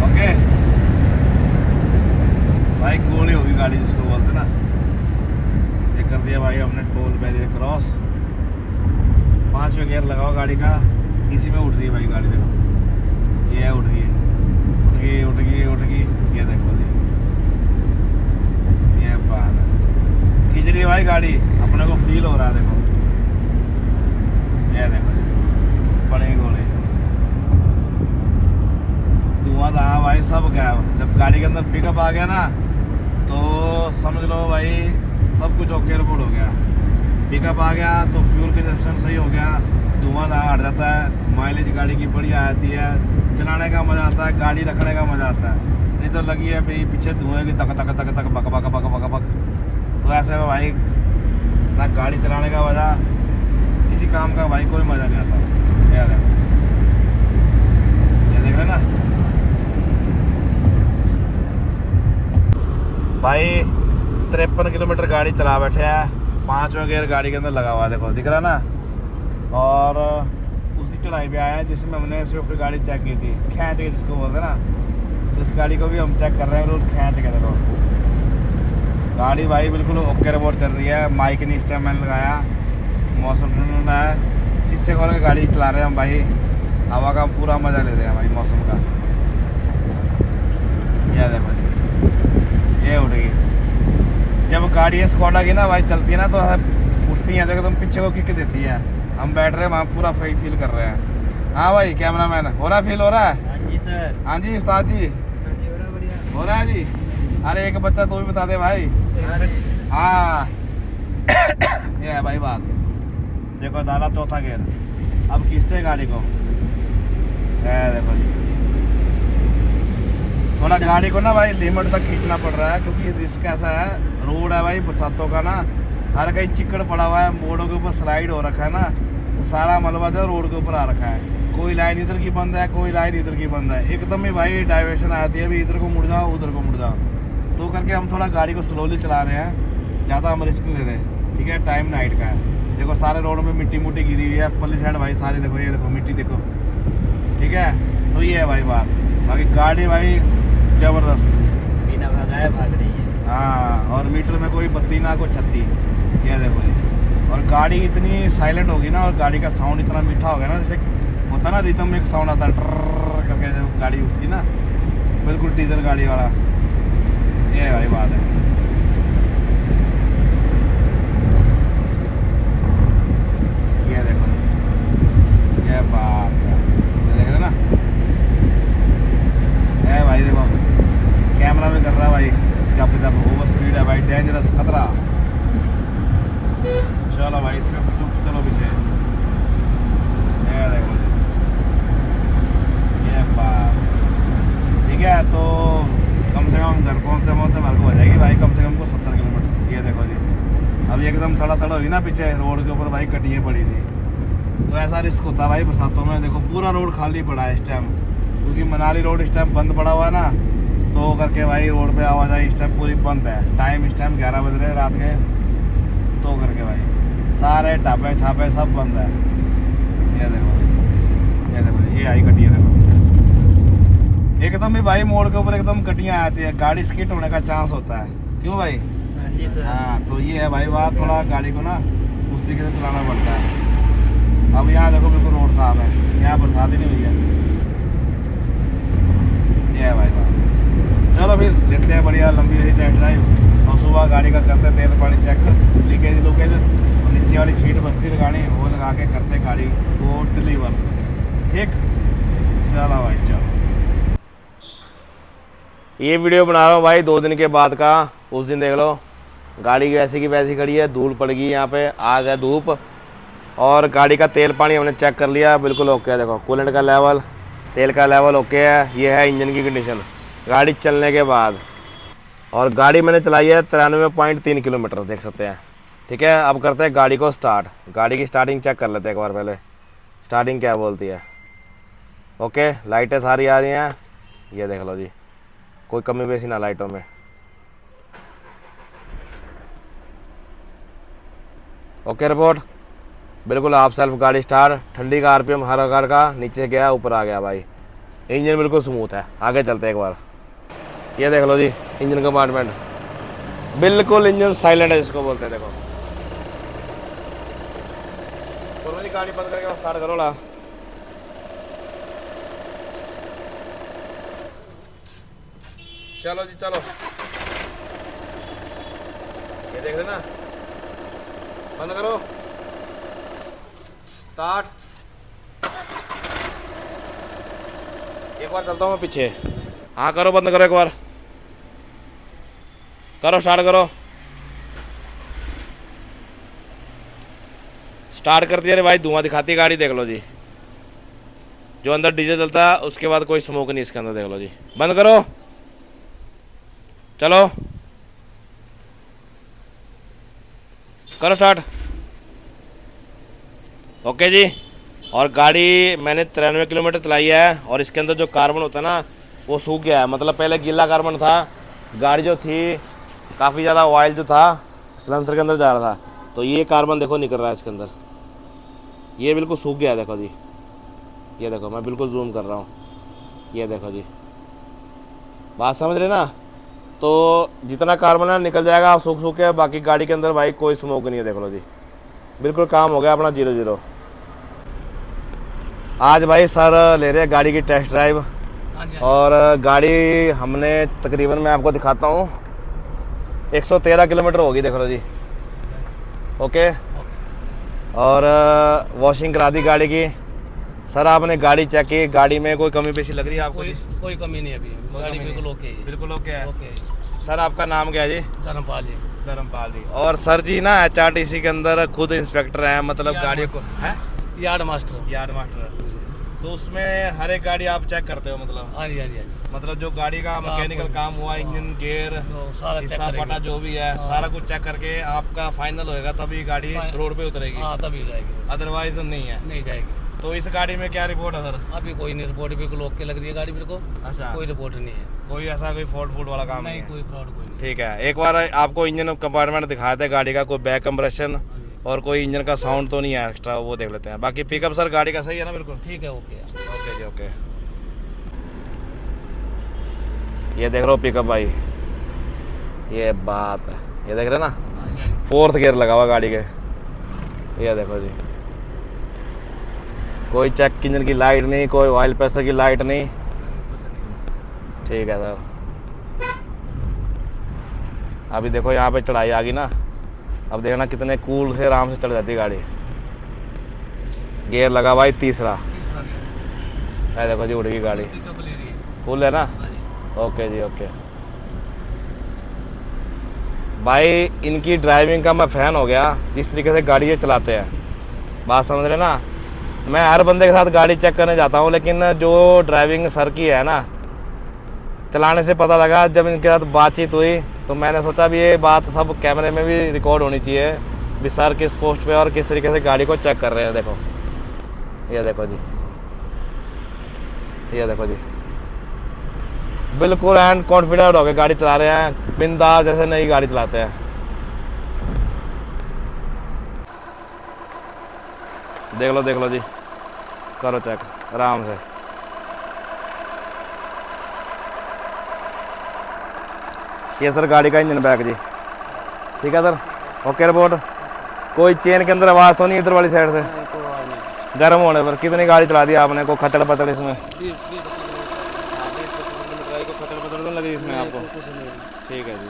ओके भाई, गोली होगी गाड़ी जिसको बोलते ना। ये कर दिया भाई हमने टोल बैरियर क्रॉस। 5वें गियर लगाओ गाड़ी का, इसी में उठ रही है भाई गाड़ी, देखो ये उठ गई, उठ गई, उठ गई, उठ गई। ये देखो जी, ये बात है, खींच रही है भाई गाड़ी, अपने को फील हो रहा है। देखो ये देखो जी, बड़ी गोली, धुआं था भाई, सब गया। जब गाड़ी के अंदर पिकअप आ गया ना, तो समझ लो भाई सब कुछ ओके रिपोर्ट हो गया। पिकअप आ गया तो फ्यूल कंजप्शन सही हो गया, धुआं था हट जाता है, माइलेज गाड़ी की बढ़िया आती है, चलाने का मज़ा आता है, गाड़ी रखने का मज़ा आता है। नहीं तो लगी है भाई पीछे धुएं की तक तक तक तक बक बक बक बक बक। तो ऐसे में भाई ना गाड़ी चलाने का मज़ा, किसी काम का भाई कोई मज़ा नहीं आता। ये देख रहे ना भाई, 53 किलोमीटर गाड़ी चला बैठे हैं, 5वें गियर गाड़ी के अंदर लगा हुआ, देखो दिख रहा ना। और उसी चढ़ाई पे आया है जिसमें हमने स्विफ्ट गाड़ी चेक की थी, खींच के जिसको बोलते हैं ना, उस गाड़ी को भी हम चेक कर रहे हैं, रोड खींच के। देखो गाड़ी भाई बिल्कुल ओके रिपोर्ट चल रही है, माइक नहीं इस टाइम मैंने लगाया, मौसम ठंडा है, शीशे खोल के गाड़ी चला रहे हैं हम भाई, हवा का पूरा मज़ा ले रहे हैं भाई मौसम का। ये देखो ये उठ गई। जब गाड़ी है स्कॉडा की ना भाई चलती है ना, तो उठती है, देखो तुम पीछे को किक देती है। हम बैठ रहे हैं वहाँ, पूरा फील कर रहे हैं। हाँ भाई कैमरा मैन, हो रहा फील हो रहा है? हाँ जी सर। हाँ जी उस्ताद जी, हो रहा है जी। अरे एक बच्चा तो भी बता दे भाई। हाँ ये है भाई बात। देखो डाला चौथा गियर, अब खींचते हैं गाड़ी को। देखो जी, थोड़ा थोड़ा गाड़ी को ना भाई लिमिट तक खींचना पड़ रहा है, क्योंकि रिस्क ऐसा है, रोड है भाई बरसातों का ना, हर कहीं चिकड़ पड़ा हुआ है, मोड़ों के ऊपर स्लाइड हो रखा है ना, तो सारा मलबा जो रोड के ऊपर आ रखा है, कोई लाइन इधर की बंद है, कोई लाइन इधर की बंद है, एकदम ही भाई डाइवर्शन आती है, अभी इधर को मुड़ जाओ उधर को मुड़ जाओ, तो करके हम थोड़ा गाड़ी को स्लोली चला रहे हैं, ज़्यादा हम रिस्क ले रहे हैं। ठीक है, टाइम नाइट का है, देखो सारे रोड में मिट्टी मुट्टी गिरी हुई है, पल्ली साइड भाई सारी देखो, ये देखो मिट्टी देखो। ठीक है, तो ये है भाई बात, बाकी गाड़ी भाई ज़बरदस्त बिना भगाए भाग रही है। हाँ, और मीटर में कोई बत्ती ना कोई छत्ती, ये देखो जी। और गाड़ी इतनी साइलेंट होगी ना, और गाड़ी का साउंड इतना मीठा हो गया ना, जैसे होता ना रिदम में एक साउंड आता है ट्रर करके जब गाड़ी उठती ना, बिल्कुल डीजल गाड़ी वाला, ये भाई बात है। ये देखो, ये बात है, देख रहे ना, ये भाई देखो कैमरा में कर रहा है भाई, जब जब ओवर स्पीड है भाई, डेंजरस खतरा। चलो भाई स्विफ्ट चलो पीछे, ये देखो ये बात। ठीक है, तो कम से कम घर पहुँचते पहुँचते मेरे को हो जाएगी भाई कम से कम को 70 किलोमीटर। ये देखो जी, अभी एकदम थड़ा थड़ा हुई ना पीछे रोड के ऊपर भाई, कटिए पड़ी थी, तो ऐसा रिस्क होता है भाई बरसातों में। देखो पूरा रोड खाली पड़ा है इस टाइम, क्योंकि मनाली रोड इस टाइम बंद पड़ा हुआ है ना, तो करके भाई रोड पे आवाजाही इस टाइम पूरी बंद है। टाइम इस टाइम 11 बज रहे रात के, तो करके भाई सारे ढाबे छापे सब बंद है। ये देखो ये आई कटिया देखो, एकदम ही भाई मोड़ के ऊपर एकदम कटियाँ आती है, गाड़ी स्किट होने का चांस होता है, क्यों भाई? जी सर। हाँ, तो ये है भाई बात, थोड़ा गाड़ी को ना उस तरीके से चलाना पड़ता है। अब यहाँ देखो बिल्कुल रोड साफ है, यहाँ बरसात ही नहीं हुई है। ये है भाई बात। चलो फिर देखते हैं बढ़िया लंबी सी टेस्ट ड्राइव, और सुबह गाड़ी का करते तेल पानी चेक, लीकेज लूकेज, और नीचे वाली सीट बस्ती लगानी, वो लगा के करते गाड़ी को डिलीवर। ठीक, चलो भाई चलो। ये वीडियो बना रहा हूँ भाई 2 दिन के बाद का। उस दिन देख लो गाड़ी वैसी की वैसी खड़ी है, धूल पड़ गई यहाँ पे, आ गया धूप, और गाड़ी का तेल पानी हमने चेक कर लिया, बिल्कुल ओके है। देखो कूलेंट का लेवल, तेल का लेवल ओके है। ये है इंजन की कंडीशन गाड़ी चलने के बाद, और गाड़ी मैंने चलाई है 93.3 किलोमीटर, देख सकते हैं। ठीक है, अब करते हैं गाड़ी को स्टार्ट, गाड़ी की स्टार्टिंग चेक कर लेते हैं एक बार पहले, स्टार्टिंग क्या बोलती है। ओके, लाइटें सारी आ रही हैं, ये देख लो जी, कोई कमी बेसी ना लाइटों में। ओके रिपोर्ट, बिल्कुल हाफ सेल्फ गाड़ी स्टार्ट, ठंडी का आरपीएम हर कार का नीचे गया ऊपर आ गया भाई, इंजन बिल्कुल स्मूथ है। आगे चलते हैं एक बार, ये देख लो जी इंजन कंपार्टमेंट, बिल्कुल इंजन साइलेंट है जिसको बोलते हैं। देखो बोलो जी, गाड़ी बंद करके स्टार्ट करो ला। चलो जी चलो, ये देख रहे ना, बंद करो, स्टार्ट। एक बार चलता हूँ मैं पीछे, हाँ करो, बंद करो, एक बार करो, स्टार्ट करो, स्टार्ट कर दिया रे भाई, धुआं दिखाती है गाड़ी, देख लो जी, जो अंदर डीजल चलता है उसके बाद कोई स्मोक नहीं इसके अंदर, देख लो जी। बंद करो, चलो करो स्टार्ट। ओके जी, और गाड़ी मैंने 93 किलोमीटर चलाई है, और इसके अंदर जो कार्बन होता है ना वो सूख गया है, मतलब पहले गीला कार्बन था, गाड़ी जो थी काफ़ी ज़्यादा ऑयल जो था सिलेंसर के अंदर जा रहा था, तो ये कार्बन देखो निकल रहा है इसके अंदर, ये बिल्कुल सूख गया है। देखो जी, ये देखो, मैं बिल्कुल जूम कर रहा हूँ, ये देखो जी, बात समझ रहे ना। तो जितना कार्बन है निकल जाएगा आप सूख सूख के, बाकी गाड़ी के अंदर भाई कोई स्मोक नहीं है, देख लो जी, बिल्कुल काम हो गया अपना 0-0। आज भाई सर ले रहे हैं गाड़ी की टेस्ट ड्राइव, और गाड़ी हमने तकरीबन मैं आपको दिखाता हूँ 113 किलोमीटर होगी, देख लो जी। ओके, और वॉशिंग करा दी गाड़ी की। सर आपने गाड़ी चेक की, गाड़ी में कोई कमी पेशी लग रही है आपको? कोई कमी नहीं, अभी गाड़ी बिल्कुल ओके है। बिल्कुल ओके है। ओके। सर आपका नाम क्या है जी? धर्मपाल जी। धर्मपाल जी। और सर जी ना HRTC के अंदर खुद इंस्पेक्टर हैं, मतलब गाड़ी को है यार्ड मास्टर। Yard master. तो उसमें हर एक गाड़ी आप चेक करते हो मतलब? हाँ जी हाँ जी हाँ जी। मतलब जो गाड़ी का मैकेनिकल काम हुआ, इंजन गियर तो सारा चेक हिस्सा पटा करेंगे। जो भी है सारा कुछ चेक करके आपका फाइनल होएगा तभी गाड़ी रोड पे उतरेगी, हाँ तभी जाएगी, अदरवाइज नहीं है। नहीं जाएगी। तो इस गाड़ी में क्या रिपोर्ट है सर? अभी कोई नहीं रिपोर्ट, बिल्कुल ओके लग रही है गाड़ी मेरे को, अच्छा, कोई रिपोर्ट नहीं है। कोई ऐसा कोई फॉल्ट फूड वाला काम नहीं नहीं है? कोई फ्रॉड कोई नहीं। ठीक है, एक बार आपको इंजन कंपार्टमेंट दिखाया था गाड़ी का, कोई बैक कंप्रेशन और कोई इंजन का साउंड तो नहीं है एक्स्ट्रा, वो देख लेते हैं। बाकी पिकअप सर गाड़ी का सही है ना? बिल्कुल ठीक है, ओके है। ओके जी ओके। ये देख रहे हो पिकअप भाई, ये बात है, ये देख रहे ना, 4th गियर लगा हुआ गाड़ी के। ये देखो जी, कोई चेक इंजन की लाइट नहीं, कोई ऑयल प्रेशर की लाइट नहीं। ठीक है सर। अभी देखो यहाँ पे चढ़ाई आ गई ना, अब देखना कितने कूल से आराम से चढ़ जाती है गाड़ी। गियर लगा भाई तीसरा, है देखो जी, उड़ गई गाड़ी। पिकअप ले रही है। कूल है ना? ओके जी ओके। भाई इनकी ड्राइविंग का मैं फ़ैन हो गया, जिस तरीके से गाड़ी ये चलाते हैं, बात समझ रहे ना। मैं हर बंदे के साथ गाड़ी चेक करने जाता हूँ, लेकिन जो ड्राइविंग सर की है ना, चलाने से पता लगा, जब इनके साथ बातचीत हुई तो मैंने सोचा भी ये बात सब कैमरे में भी रिकॉर्ड होनी चाहिए भी सर किस पोस्ट पे और किस तरीके से गाड़ी को चेक कर रहे हैं। देखो, ये देखो जी, ये देखो जी, बिल्कुल एंड कॉन्फिडेंट होकर गाड़ी चला रहे हैं, बिंदास जैसे नई गाड़ी चलाते हैं। देख लो जी, करो चेक आराम से। ये सर गाड़ी का इंजन बैग जी, ठीक है सर, ओके रिपोर्ट। कोई चेन के अंदर आवाज़ तो नहीं इधर वाली साइड से? गर्म होने पर कितनी गाड़ी चला दी आपने? को खतड़ पतड़ इसमें लगी इसमें आपको? ठीक है जी।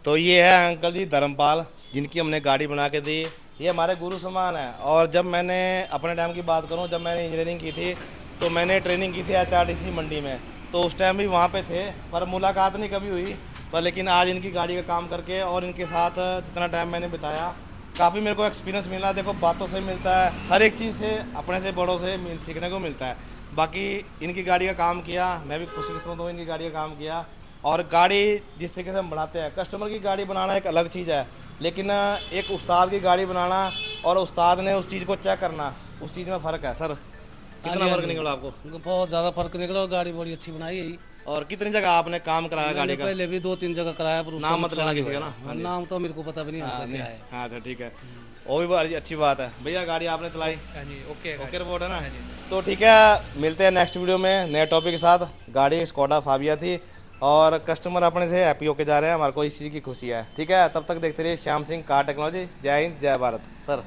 तो ये है अंकल जी धर्मपाल, जिनकी हमने गाड़ी बना के दी। ये हमारे गुरु समान है। और जब मैंने अपने टाइम की बात करूं, जब मैंने इंजीनियरिंग की थी तो मैंने ट्रेनिंग की थी HRTC मंडी में, तो उस टाइम भी वहाँ पे थे, पर मुलाकात नहीं कभी हुई। पर लेकिन आज इनकी गाड़ी का काम करके और इनके साथ जितना टाइम मैंने बिताया, काफ़ी मेरे को एक्सपीरियंस मिला। देखो बातों से मिलता है, हर एक चीज़ से, अपने से बड़ों से सीखने को मिलता है। बाकी इनकी गाड़ी का काम किया, मैं भी खुशकिस्मत हूँ, इनकी गाड़ी का काम किया। और गाड़ी जिस तरीके से हम बनाते हैं, कस्टमर की गाड़ी बनाना एक अलग चीज़ है, लेकिन एक उस्ताद की गाड़ी बनाना और उस्ताद ने उस चीज़ को चेक करना, उस चीज़ में फ़र्क है। सर कितना फ़र्क निकला आपको? बहुत ज़्यादा फर्क निकला और गाड़ी बड़ी अच्छी बनाई है। और कितनी जगह आपने काम कराया गाड़ी का? पहले भी 2-3 जगह कराया, पर उसका नाम मत नुकसान लेना किसी हुआ का है। ना। हाँ जी। नाम तो मेरे को पता भी नहीं हाँ, उनका नहीं, क्या है। हाँ अच्छा ठीक है, वो भी बड़ी अच्छी बात है। भैया गाड़ी आपने चलाई, हाँ जी, ओके ओके रिपोर्ट है ना? तो ठीक है, मिलते हैं नेक्स्ट वीडियो में नए टॉपिक के साथ। गाड़ी स्कोडा फाबिया थी और कस्टमर अपने से हैप्पी होके जा रहे हैं, हमारे को इस चीज़ की खुशी है। ठीक है, तब तक देखते रहिए श्याम सिंह कार टेक्नोलॉजी। जय हिंद, जय भारत सर।